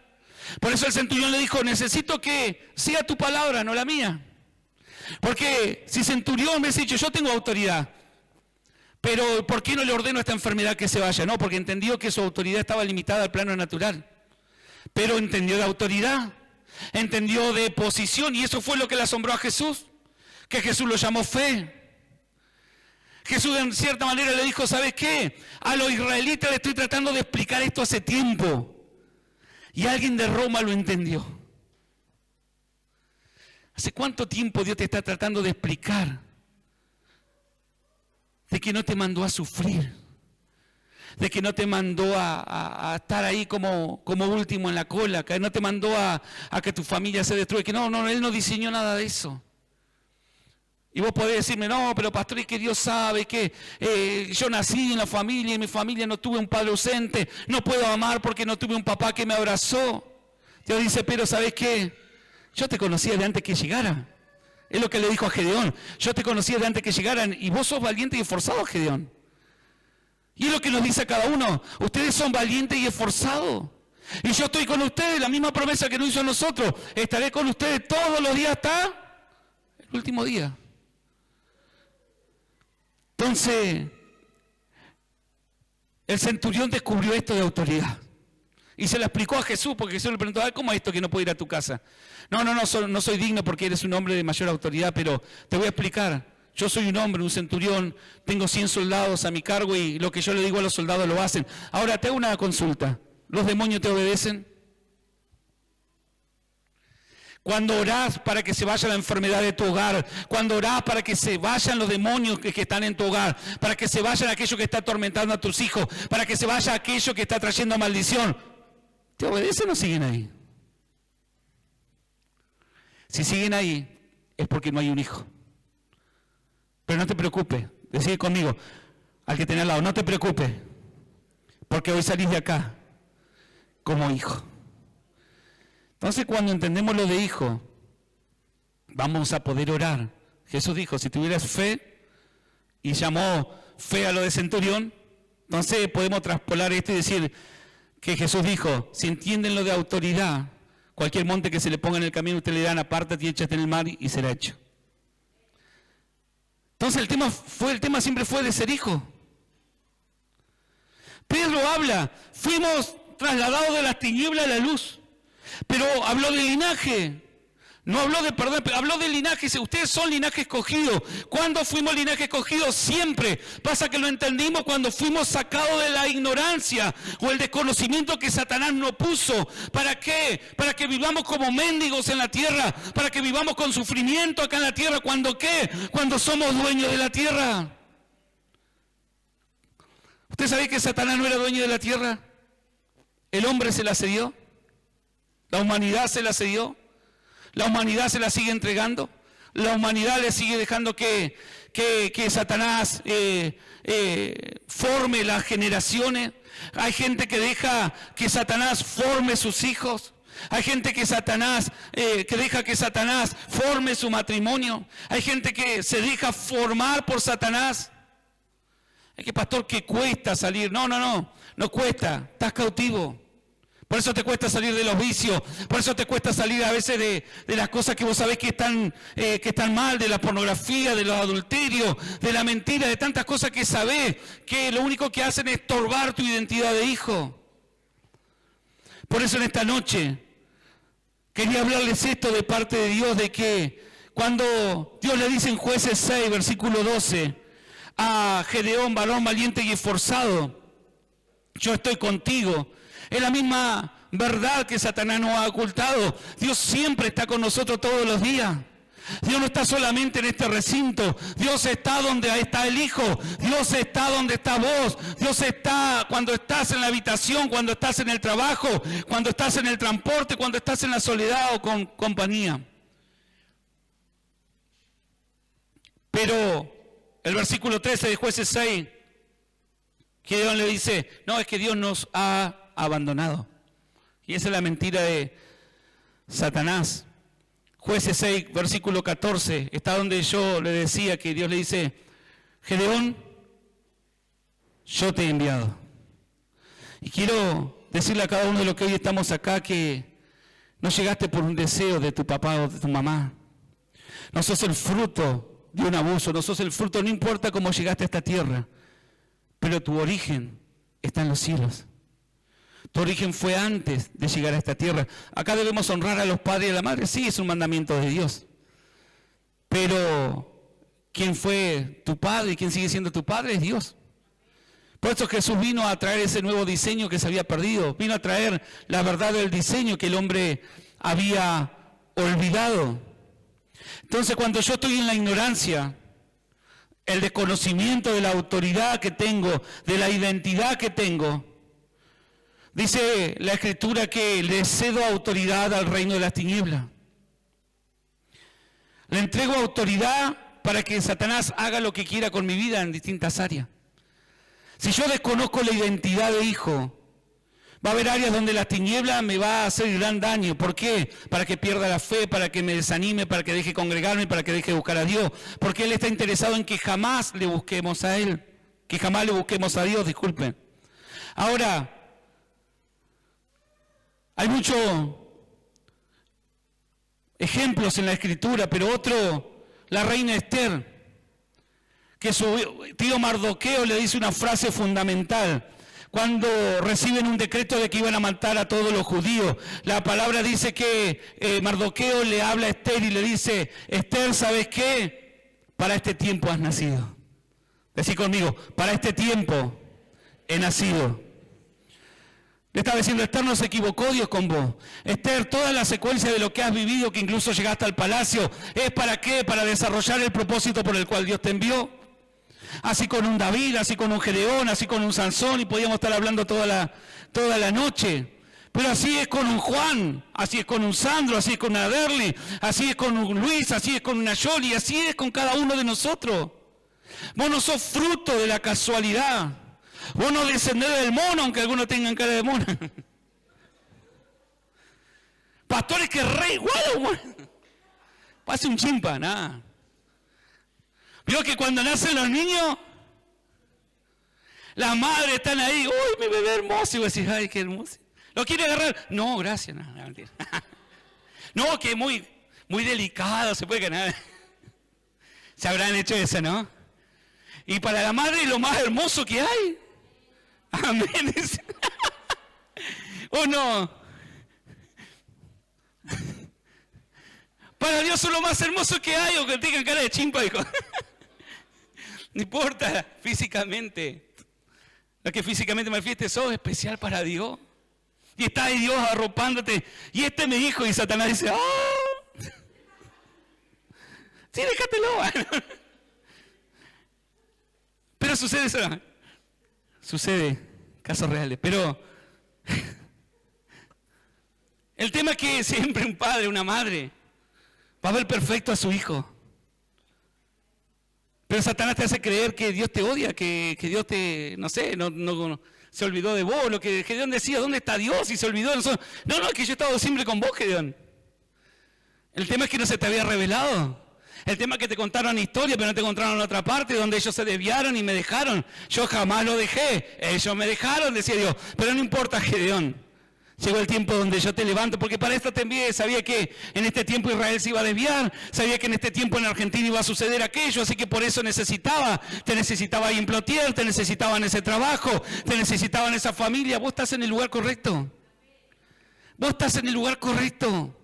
Por eso el centurión le dijo, necesito que sea tu palabra, no la mía. Porque si centurión me hubiese dicho, yo tengo autoridad, pero ¿por qué no le ordeno a esta enfermedad que se vaya? No, porque entendió que su autoridad estaba limitada al plano natural. Pero entendió de autoridad, entendió de posición, y eso fue lo que le asombró a Jesús, que Jesús lo llamó fe. Jesús en cierta manera le dijo, ¿sabes qué? A los israelitas le estoy tratando de explicar esto hace tiempo. Y alguien de Roma lo entendió. ¿Hace cuánto tiempo Dios te está tratando de explicar? De que no te mandó a sufrir. De que no te mandó a estar ahí como último en la cola. Que no te mandó a que tu familia se destruya. Que no, Él no diseñó nada de eso. Y vos podés decirme, no, pero pastor, es que Dios sabe que yo nací en la familia y mi familia no tuve un padre ausente, no puedo amar porque no tuve un papá que me abrazó. Dios dice, pero ¿sabes qué? Yo te conocía de antes que llegara. Es lo que le dijo a Gedeón. Yo te conocía de antes que llegaran y vos sos valiente y esforzado, Gedeón. Y es lo que nos dice a cada uno. Ustedes son valientes y esforzados. Y yo estoy con ustedes, la misma promesa que nos hizo a nosotros. Estaré con ustedes todos los días hasta el último día. Entonces, el centurión descubrió esto de autoridad. Y se lo explicó a Jesús, porque Jesús le preguntó, ¿cómo es esto que no puedo ir a tu casa? No soy digno porque eres un hombre de mayor autoridad, pero te voy a explicar. Yo soy un hombre, un centurión, tengo 100 soldados a mi cargo y lo que yo le digo a los soldados lo hacen. Ahora, te hago una consulta. ¿Los demonios te obedecen? Cuando orás para que se vaya la enfermedad de tu hogar, cuando orás para que se vayan los demonios que están en tu hogar, para que se vayan aquello que está atormentando a tus hijos, para que se vaya aquello que está trayendo maldición, ¿te obedecen o siguen ahí? Si siguen ahí, es porque no hay un hijo. Pero no te preocupes, decide conmigo, al que tenés al lado, no te preocupes, porque hoy salís de acá como hijo. Entonces, cuando entendemos lo de hijo, vamos a poder orar. Jesús dijo, si tuvieras fe, y llamó fe a lo de centurión, entonces podemos traspolar esto y decir que Jesús dijo, si entienden lo de autoridad, Cualquier monte que se le ponga en el camino, usted le dan apártate y échate en el mar y será hecho. Entonces el tema siempre fue de ser hijo. Pedro habla, fuimos trasladados de las tinieblas a la luz, pero habló de linaje. No habló de perdón, habló de linaje. Dice, ustedes son linaje escogido. ¿Cuándo fuimos linaje escogido? Siempre. Pasa que lo entendimos cuando fuimos sacados de la ignorancia o el desconocimiento que Satanás nos puso. ¿Para qué? Para que vivamos como mendigos en la tierra. Para que vivamos con sufrimiento acá en la tierra. ¿Cuándo qué? Cuando somos dueños de la tierra. ¿Usted sabía que Satanás no era dueño de la tierra? El hombre se la cedió. La humanidad se la cedió. La humanidad se la sigue entregando. La humanidad le sigue dejando que Satanás forme las generaciones. Hay gente que deja que Satanás forme sus hijos. Hay gente que deja que Satanás forme su matrimonio. Hay gente que se deja formar por Satanás. Es que pastor, que cuesta salir. No cuesta. Estás cautivo. Por eso te cuesta salir de los vicios, por eso te cuesta salir a veces de las cosas que vos sabés que están mal, de la pornografía, de los adulterios, de la mentira, de tantas cosas que sabés que lo único que hacen es estorbar tu identidad de hijo. Por eso en esta noche quería hablarles esto de parte de Dios, de que cuando Dios le dice en Jueces 6, versículo 12, a Gedeón, varón valiente y esforzado, yo estoy contigo. Es la misma verdad que Satanás nos ha ocultado. Dios siempre está con nosotros todos los días. Dios no está solamente en este recinto. Dios está donde está el Hijo. Dios está donde está vos. Dios está cuando estás en la habitación, cuando estás en el trabajo, cuando estás en el transporte, cuando estás en la soledad o con compañía. Pero el versículo 13 de Jueces 6, Gedeón le dice, no, es que Dios nos ha abandonado. Y esa es la mentira de Satanás. Jueces 6, versículo 14, está donde yo le decía que Dios le dice, Gedeón, yo te he enviado. Y quiero decirle a cada uno de los que hoy estamos acá que no llegaste por un deseo de tu papá o de tu mamá. No sos el fruto de un abuso, no sos el fruto, no importa cómo llegaste a esta tierra, pero tu origen está en los cielos. Tu origen fue antes de llegar a esta tierra. Acá debemos honrar a los padres y a la madre. Sí, es un mandamiento de Dios. Pero ¿quién fue tu padre y quién sigue siendo tu padre? Es Dios. Por eso Jesús vino a traer ese nuevo diseño que se había perdido. Vino a traer la verdad del diseño que el hombre había olvidado. Entonces, cuando yo estoy en la ignorancia, el desconocimiento de la autoridad que tengo, de la identidad que tengo, dice la Escritura que le cedo autoridad al reino de las tinieblas. Le entrego autoridad para que Satanás haga lo que quiera con mi vida en distintas áreas. Si yo desconozco la identidad de hijo, va a haber áreas donde la tiniebla me va a hacer gran daño. ¿Por qué? Para que pierda la fe, para que me desanime, para que deje congregarme, para que deje buscar a Dios. Porque Él está interesado en que jamás le busquemos a Él, que jamás le busquemos a Dios, disculpen. Ahora, hay muchos ejemplos en la Escritura, pero otro, la reina Esther, que su tío Mardoqueo le dice una frase fundamental. Cuando reciben un decreto de que iban a matar a todos los judíos, la palabra dice que Mardoqueo le habla a Esther y le dice, Esther, ¿sabes qué? Para este tiempo has nacido. Decí conmigo, para este tiempo he nacido. Le estaba diciendo, Esther, no se equivocó Dios con vos. Esther, toda la secuencia de lo que has vivido, que incluso llegaste al palacio, ¿es para qué? Para desarrollar el propósito por el cual Dios te envió. Así con un David, así con un Gedeón, así con un Sansón, y podíamos estar hablando toda la noche. Pero así es con un Juan, así es con un Sandro, así es con una Derly, así es con un Luis, así es con una Yoli, así es con cada uno de nosotros. Vos no sos fruto de la casualidad. Vos no descendés del mono, aunque algunos tengan cara de mono. Pastores que re igual, pase un chimpa, nada. Vio que cuando nacen los niños, las madres están ahí, uy, mi bebé hermoso, y vos decís, ay, qué hermoso. ¿Lo quiere agarrar? No, gracias, no, mentira. No, que es muy delicado, se puede ganar. Se habrán hecho eso, ¿no? Y para la madre es lo más hermoso que hay. Amén. ¿O no? Para Dios es lo más hermoso que hay, o que tengan cara de chimpa, hijo. No importa, físicamente. Lo que físicamente manifieste, sos especial para Dios. Y está ahí Dios arropándote. Y este me dijo, y Satanás dice, ¡oh! Sí, déjatelo. Pero sucede eso. Sucede, casos reales. Pero el tema es que siempre un padre, una madre, va a ver perfecto a su hijo. Pero Satanás te hace creer que Dios te odia, que Dios te, no sé, no se olvidó de vos. Lo que Gedeón decía, ¿dónde está Dios? Y se olvidó de nosotros. No, es que yo he estado siempre con vos, Gedeón. El tema es que no se te había revelado. El tema es que te contaron historia, pero no te contaron la otra parte, donde ellos se desviaron y me dejaron. Yo jamás lo dejé. Ellos me dejaron, decía Dios. Pero no importa, Gedeón. Llegó el tiempo donde yo te levanto, porque para esto te envié. Sabía que en este tiempo Israel se iba a desviar, sabía que en este tiempo en Argentina iba a suceder aquello, así que por eso te necesitaba ahí en Plotier, te necesitaba en ese trabajo, te necesitaba en esa familia. Vos estás en el lugar correcto. Vos estás en el lugar correcto,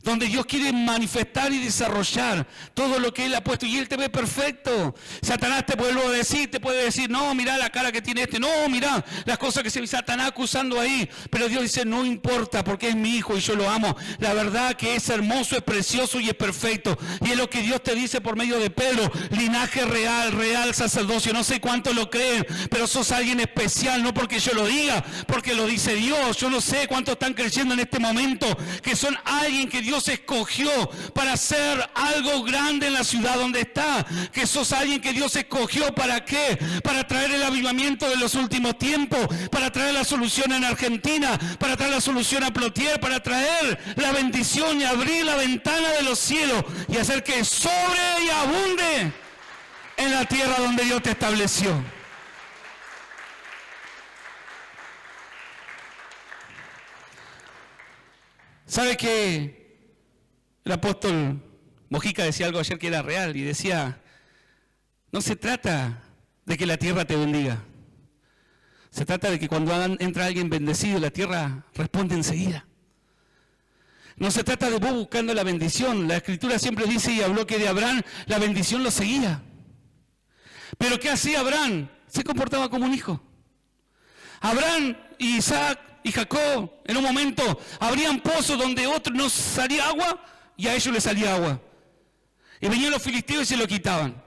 donde Dios quiere manifestar y desarrollar todo lo que Él ha puesto, y Él te ve perfecto. Satanás te puede decir, no, mirá la cara que tiene este, no, mirá las cosas que se ve. Satanás acusando ahí, pero Dios dice, no importa, porque es mi hijo y yo lo amo. La verdad que es hermoso, es precioso y es perfecto, y es lo que Dios te dice por medio de Pedro: linaje real sacerdocio. No sé cuántos lo creen, pero sos alguien especial, no porque yo lo diga, porque lo dice Dios. Yo no sé cuántos están creyendo en este momento que son alguien que Dios escogió para hacer algo grande en la ciudad donde está, que sos alguien que Dios escogió. ¿Para qué? Para traer el avivamiento de los últimos tiempos, para traer la solución en Argentina, para traer la solución a Plotier, para traer la bendición y abrir la ventana de los cielos y hacer que sobre y abunde en la tierra donde Dios te estableció. ¿Sabe qué? El apóstol Mojica decía algo ayer que era real, y decía, no se trata de que la tierra te bendiga. Se trata de que cuando entra alguien bendecido, la tierra responde enseguida. No se trata de vos buscando la bendición. La Escritura siempre dice y habló que de Abraham la bendición lo seguía. Pero ¿qué hacía Abraham? Se comportaba como un hijo. Abraham y Isaac y Jacob, en un momento, abrían pozos donde otros no salía agua, y a ellos les salía agua. Y venían los filisteos y se lo quitaban.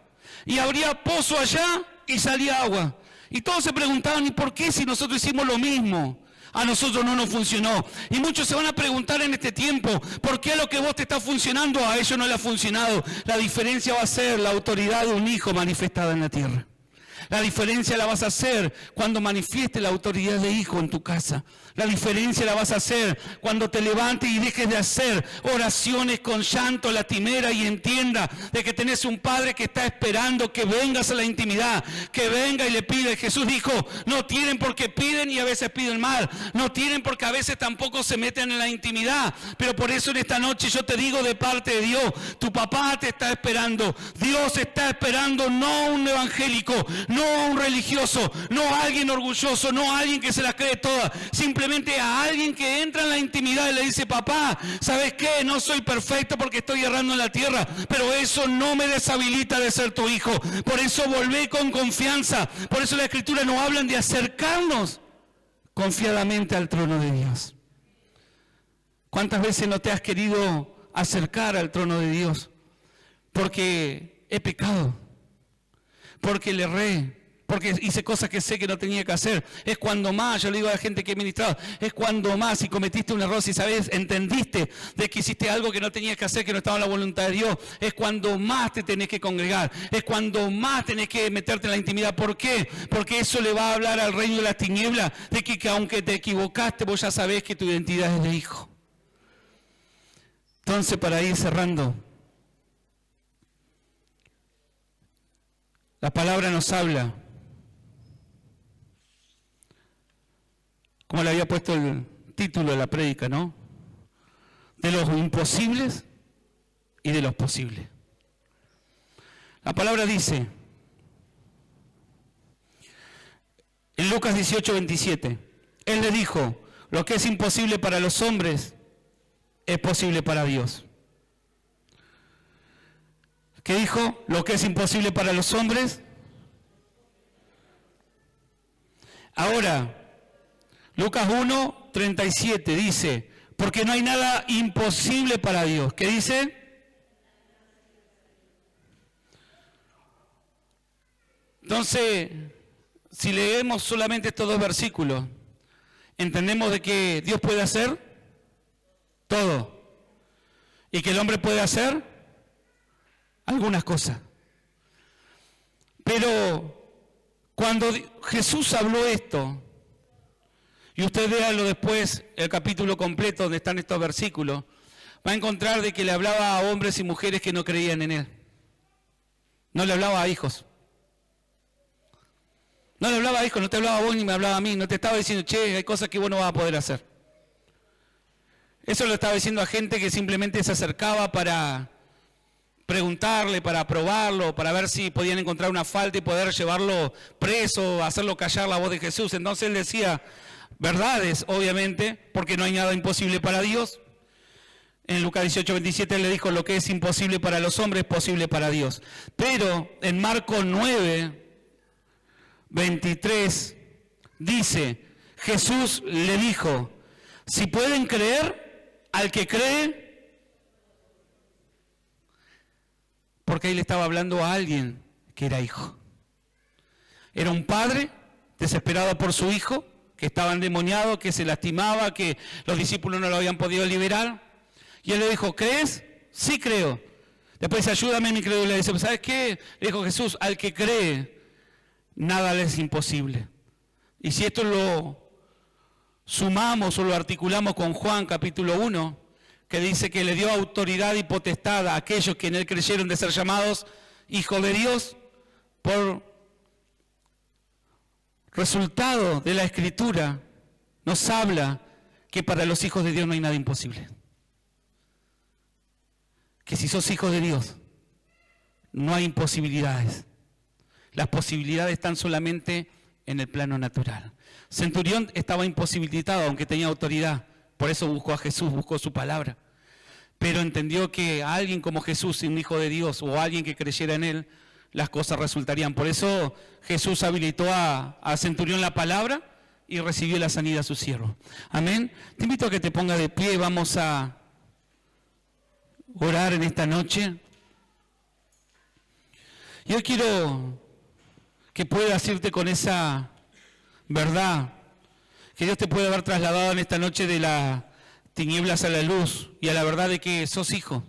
Y abría pozo allá y salía agua. Y todos se preguntaban, ¿y por qué si nosotros hicimos lo mismo? A nosotros no nos funcionó. Y muchos se van a preguntar en este tiempo, ¿por qué lo que vos te está funcionando a ellos no le ha funcionado? La diferencia va a ser la autoridad de un hijo manifestada en la tierra. La diferencia la vas a hacer cuando manifieste la autoridad de hijo en tu casa. La diferencia la vas a hacer cuando te levantes y dejes de hacer oraciones con llanto, lastimera, y entienda de que tenés un padre que está esperando que vengas a la intimidad, que venga y le pide. Jesús dijo, no tienen porque piden y a veces piden mal. No tienen porque a veces tampoco se meten en la intimidad. Pero por eso en esta noche yo te digo de parte de Dios, tu papá te está esperando. Dios está esperando, no a un evangélico, no a un religioso, no a alguien orgulloso, no a alguien que se las cree todas, simplemente a alguien que entra en la intimidad y le dice, papá, ¿sabes qué? No soy perfecto porque estoy errando en la tierra, pero eso no me deshabilita de ser tu hijo. Por eso volvé con confianza. Por eso la Escritura nos habla de acercarnos confiadamente al trono de Dios. ¿Cuántas veces no te has querido acercar al trono de Dios? Porque he pecado, porque le erré, porque hice cosas que sé que no tenía que hacer. Es cuando más, yo le digo a la gente que he ministrado, es cuando más, si cometiste un error, si sabes, entendiste de que hiciste algo que no tenías que hacer, que no estaba en la voluntad de Dios, es cuando más te tenés que congregar, es cuando más tenés que meterte en la intimidad. ¿Por qué? Porque eso le va a hablar al reino de las tinieblas, de que aunque te equivocaste, vos ya sabés que tu identidad es de hijo. Entonces, para ir cerrando, la palabra nos habla, como le había puesto el título de la prédica, ¿no? de los imposibles y de los posibles. La palabra dice, en Lucas 18:27, Él le dijo, lo que es imposible para los hombres es posible para Dios. ¿Qué dijo? Lo que es imposible para los hombres. Ahora, Lucas 1:37 dice, porque no hay nada imposible para Dios. ¿Qué dice? Entonces, si leemos solamente estos dos versículos, entendemos de que Dios puede hacer todo y que el hombre puede hacer algunas cosas. Pero cuando Jesús habló esto, y usted véalo después, el capítulo completo donde están estos versículos, va a encontrar de que le hablaba a hombres y mujeres que no creían en Él. No le hablaba a hijos. No le hablaba a hijos, no te hablaba a vos ni me hablaba a mí. No te estaba diciendo, che, hay cosas que vos no vas a poder hacer. Eso lo estaba diciendo a gente que simplemente se acercaba para preguntarle, para probarlo, para ver si podían encontrar una falta y poder llevarlo preso, hacerlo callar la voz de Jesús. Entonces él decía verdades, obviamente, porque no hay nada imposible para Dios. En Lucas 18:27 él le dijo, lo que es imposible para los hombres es posible para Dios. Pero en Marcos 9:23 dice, Jesús le dijo, si pueden creer, al que cree, porque ahí le estaba hablando a alguien que era hijo. Era un padre desesperado por su hijo, que estaba endemoniado, que se lastimaba, que los discípulos no lo habían podido liberar. Y él le dijo, ¿crees? Sí creo. Después dice, ayúdame en mi incredulidad. Dice, ¿sabes qué? Le dijo Jesús, al que cree, nada le es imposible. Y si esto lo sumamos o lo articulamos con Juan capítulo 1, que dice que le dio autoridad y potestad a aquellos que en él creyeron de ser llamados hijos de Dios, por resultado de la Escritura nos habla que para los hijos de Dios no hay nada imposible. Que si sos hijos de Dios, no hay imposibilidades. Las posibilidades están solamente en el plano natural. Centurión estaba imposibilitado, aunque tenía autoridad. Por eso buscó a Jesús, buscó su palabra. Pero entendió que a alguien como Jesús, un hijo de Dios, o alguien que creyera en él, las cosas resultarían. Por eso Jesús habilitó a Centurión la palabra y recibió la sanidad a su siervo. Amén. Te invito a que te pongas de pie. Vamos a orar en esta noche. Yo quiero que puedas irte con esa verdad que Dios te puede haber trasladado en esta noche de las tinieblas a la luz y a la verdad de que sos hijo,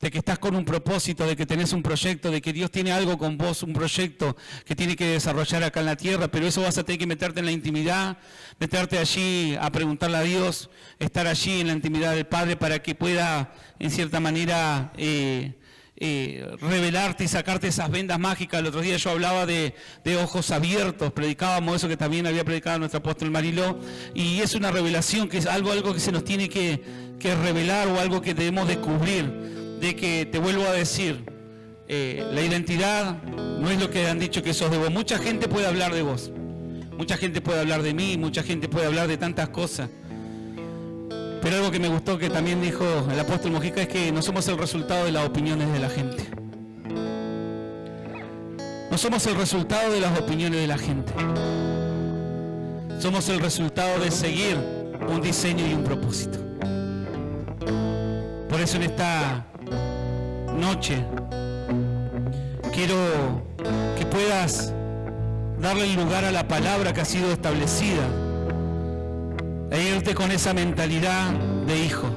de que estás con un propósito, de que tenés un proyecto, de que Dios tiene algo con vos, un proyecto que tiene que desarrollar acá en la tierra, pero eso vas a tener que meterte en la intimidad, meterte allí a preguntarle a Dios, estar allí en la intimidad del Padre para que pueda, en cierta manera, revelarte y sacarte esas vendas mágicas. El otro día yo hablaba de ojos abiertos, predicábamos eso que también había predicado nuestro apóstol Mariló, y es una revelación que es algo que se nos tiene que revelar o algo que debemos descubrir. De que, te vuelvo a decir, la identidad no es lo que han dicho que sos de vos. Mucha gente puede hablar de vos, mucha gente puede hablar de mí, mucha gente puede hablar de tantas cosas, pero algo que me gustó que también dijo el apóstol Mojica es que no somos el resultado de las opiniones de la gente. No somos el resultado de las opiniones de la gente. Somos el resultado de seguir un diseño y un propósito. Por eso en esta noche quiero que puedas darle el lugar a la palabra que ha sido establecida e irte con esa mentalidad de hijo.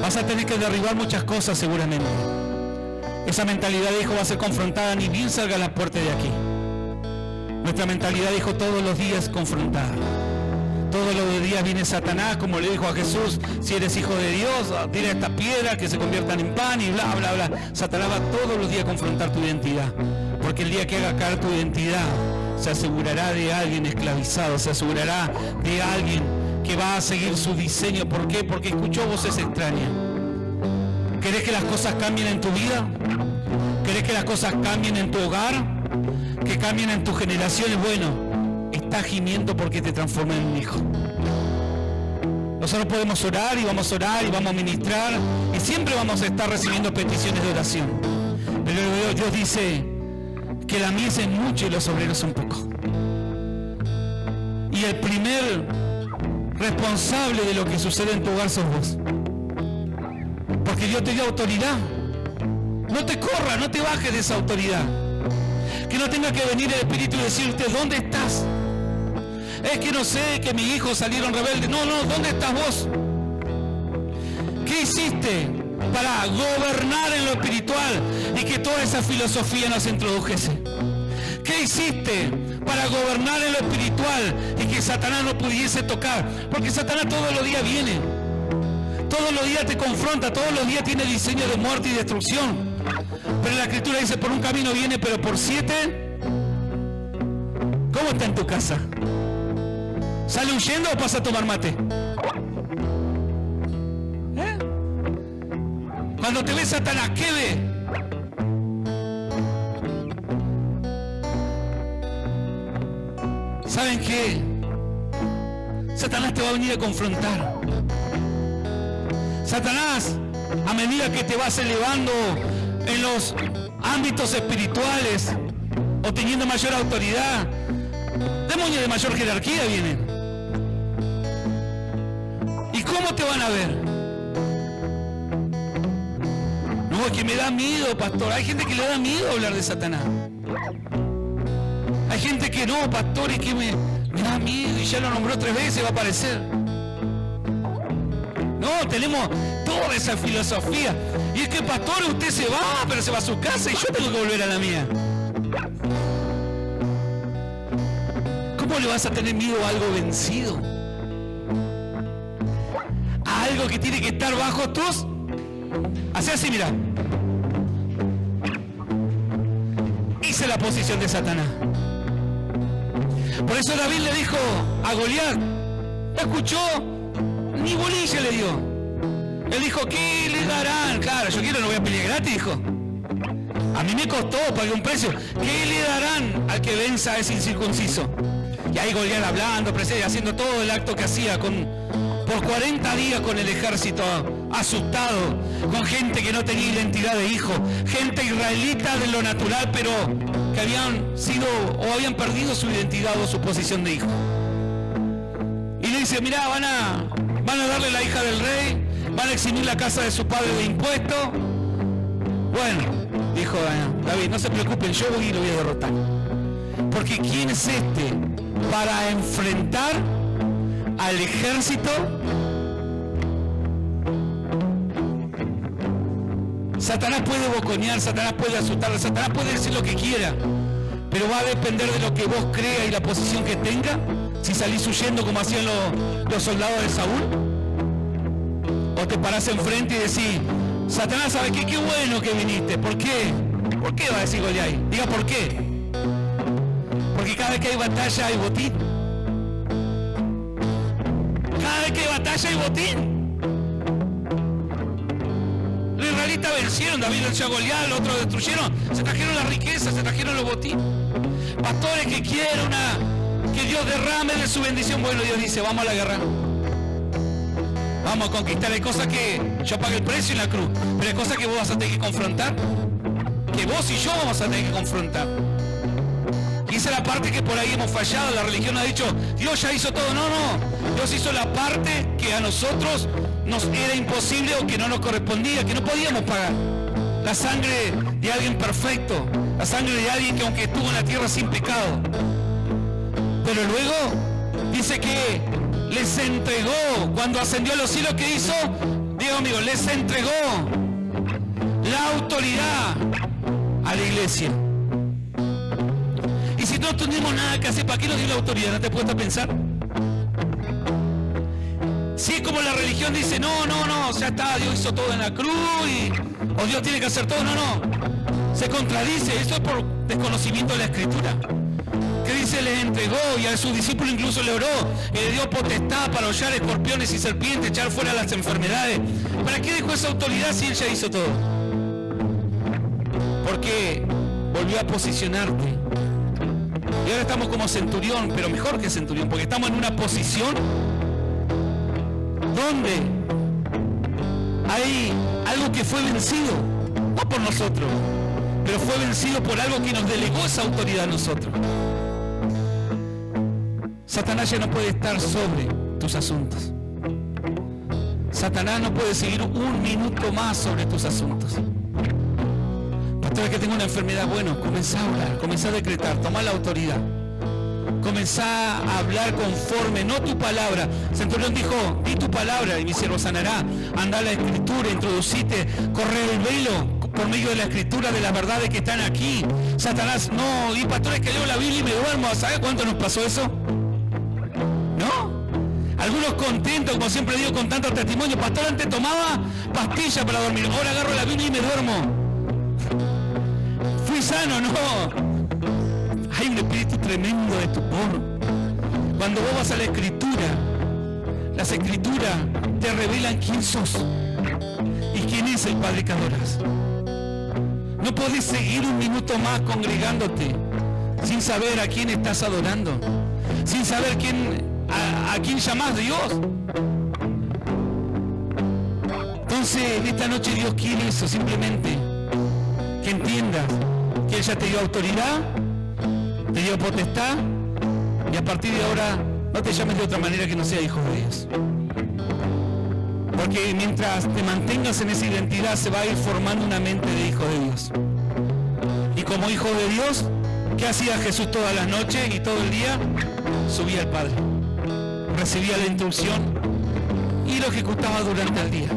Vas a tener que derribar muchas cosas seguramente. Esa mentalidad de hijo va a ser confrontada ni bien salga a la puerta de aquí. Nuestra mentalidad de hijo todos los días confrontada. Todos los días viene Satanás, como le dijo a Jesús, si eres hijo de Dios, tira esta piedra que se conviertan en pan y bla, bla, bla. Satanás va todos los días a confrontar tu identidad, porque el día que haga caer tu identidad, se asegurará de alguien esclavizado, se asegurará de alguien que va a seguir su diseño. ¿Por qué? Porque escuchó voces extrañas. ¿Querés que las cosas cambien en tu vida? ¿Querés que las cosas cambien en tu hogar? ¿Que cambien en tus generaciones? Bueno, estás gimiendo porque te transforma en un hijo. Nosotros podemos orar y vamos a orar y vamos a ministrar y siempre vamos a estar recibiendo peticiones de oración. Pero Dios dice que la mies es mucho y los obreros son pocos. Y el primer responsable de lo que sucede en tu hogar sos vos. Porque Dios te dio autoridad. No te corras, no te bajes de esa autoridad. Que no tenga que venir el Espíritu y decirte, ¿dónde estás? Es que no sé, que mis hijos salieron rebeldes. No, ¿dónde estás vos? ¿Qué hiciste para gobernar en lo espiritual y que toda esa filosofía nos introdujese? ¿Qué hiciste para gobernar en lo espiritual y que Satanás no pudiese tocar? Porque Satanás todos los días viene. Todos los días te confronta, todos los días tiene diseño de muerte y destrucción. Pero la Escritura dice, por un camino viene, pero por 7. ¿Cómo está en tu casa? ¿Sale huyendo o pasa a tomar mate? Cuando te ve Satanás, ¿qué ve? ¿Saben qué? Satanás te va a venir a confrontar. Satanás, a medida que te vas elevando en los ámbitos espirituales o teniendo mayor autoridad, demonios de mayor jerarquía vienen. ¿Y cómo te van a ver? No, es que me da miedo, pastor. Hay gente que le da miedo hablar de Satanás. Hay gente que no, pastor, es que me da miedo y ya lo nombró 3 veces, va a aparecer. No, tenemos toda esa filosofía. Y es que, pastor, usted se va, pero se va a su casa y yo tengo que volver a la mía. ¿Cómo le vas a tener miedo a algo vencido? A algo que tiene que estar bajo tus... Hacé así, mira. Hice la posición de Satanás. Por eso David le dijo a Goliat, ¿no escuchó? Ni bolilla le dio. Él dijo, ¿qué le darán? Claro, yo quiero, no voy a pelear gratis, dijo. A mí me costó, pagué un precio. ¿Qué le darán al que venza a ese incircunciso? Y ahí Goliat hablando, haciendo todo el acto que hacía por 40 días con el ejército asustado, con gente que no tenía identidad de hijo, gente israelita de lo natural, pero que habían sido o habían perdido su identidad o su posición de hijo. Y le dice, mirá, van a darle la hija del rey, van a eximir la casa de su padre de impuestos. Bueno, dijo David, no se preocupen, yo voy y lo voy a derrotar. Porque ¿quién es este para enfrentar al ejército? Satanás puede boconear, Satanás puede asustar, Satanás puede decir lo que quiera, pero va a depender de lo que vos creas y la posición que tenga. Si salís huyendo como hacían los soldados de Saúl, o te parás enfrente y decís, Satanás, ¿sabe qué? Qué bueno que viniste. ¿Por qué? ¿Por qué? Va a decir Goliat. Diga, ¿por qué? Porque cada vez que hay batalla hay botín. Cada vez que hay batalla hay botín. Los israelitas vencieron, David venció a Goliat, los otros destruyeron, se trajeron la riqueza, se trajeron los botines. Pastores que quieren que Dios derrame de su bendición. Bueno, Dios dice, vamos a la guerra. Vamos a conquistar. Hay cosas que yo pagué el precio en la cruz, pero hay cosas que vos vas a tener que confrontar, que vos y yo vamos a tener que confrontar. Y esa es la parte que por ahí hemos fallado. La religión ha dicho, Dios ya hizo todo. No, Dios hizo la parte que a nosotros nos era imposible o que no nos correspondía, que no podíamos pagar. La sangre de alguien perfecto, la sangre de alguien que aunque estuvo en la tierra sin pecado, pero luego dice que les entregó, cuando ascendió a los cielos, ¿qué hizo? Digo, amigo, les entregó la autoridad a la iglesia. Y si no tenemos nada que hacer, ¿para qué nos dio la autoridad? ¿No te puedes pensar? Si es como la religión dice, no, ya está, Dios hizo todo en la cruz, o Dios tiene que hacer todo, no. Se contradice, eso es por desconocimiento de la Escritura. Porque dice, les entregó y a sus discípulos incluso le oró, y le dio potestad para hollar escorpiones y serpientes, echar fuera las enfermedades. ¿Para qué dejó esa autoridad si Él ya hizo todo? Porque volvió a posicionarte. Y ahora estamos como centurión, pero mejor que centurión, porque estamos en una posición donde hay algo que fue vencido, no por nosotros, pero fue vencido por algo que nos delegó esa autoridad a nosotros. Satanás ya no puede estar sobre tus asuntos. Satanás no puede seguir un minuto más sobre tus asuntos. Pastor, que tengo una enfermedad, bueno, comenzá a orar, comenzá a decretar, tomá la autoridad. Comenzá a hablar conforme, no tu palabra. Centurión dijo, di tu palabra y mi siervo sanará. Anda a la escritura, introducite, corre el velo por medio de la escritura de las verdades que están aquí. Satanás, no, y pastor, es que leo la Biblia y me duermo. ¿Sabes cuánto nos pasó eso? ¿No? Algunos contentos, como siempre digo, con tanto testimonio. Pastor, antes tomaba pastillas para dormir, ahora agarro la Biblia y me duermo. Fui sano, no. Hay un espíritu tremendo de estupor. Cuando vos vas a la escritura, las escrituras te revelan quién sos y quién es el Padre que adoras. No podés seguir un minuto más congregándote sin saber a quién estás adorando, sin saber a quién llamás Dios. Entonces, en esta noche Dios quiere eso, simplemente que entiendas que Él ya te dio autoridad, te dio potestad, y a partir de ahora no te llames de otra manera que no sea hijo de Dios. Porque mientras te mantengas en esa identidad se va a ir formando una mente de hijo de Dios. Y como hijo de Dios, ¿qué hacía Jesús todas las noches y todo el día? Subía al Padre, recibía la instrucción y lo ejecutaba durante el día.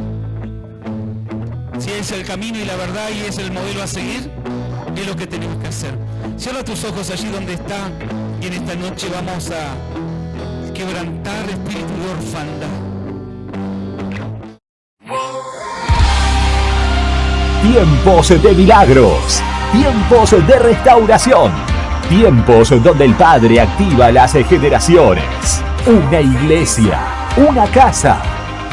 Si es el camino y la verdad y es el modelo a seguir, es lo que tenemos que hacer. Cierra tus ojos allí donde está, y en esta noche vamos a quebrantar espíritu de orfandad. Tiempos de milagros, tiempos de restauración, tiempos donde el Padre activa las generaciones. Una iglesia, una casa,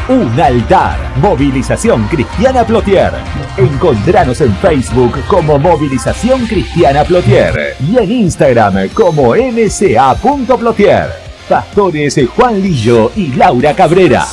un altar. Movilización Cristiana Plotier. Encontranos en Facebook como Movilización Cristiana Plotier y en Instagram como mca.plotier. Pastores Juan Lillo y Laura Cabrera.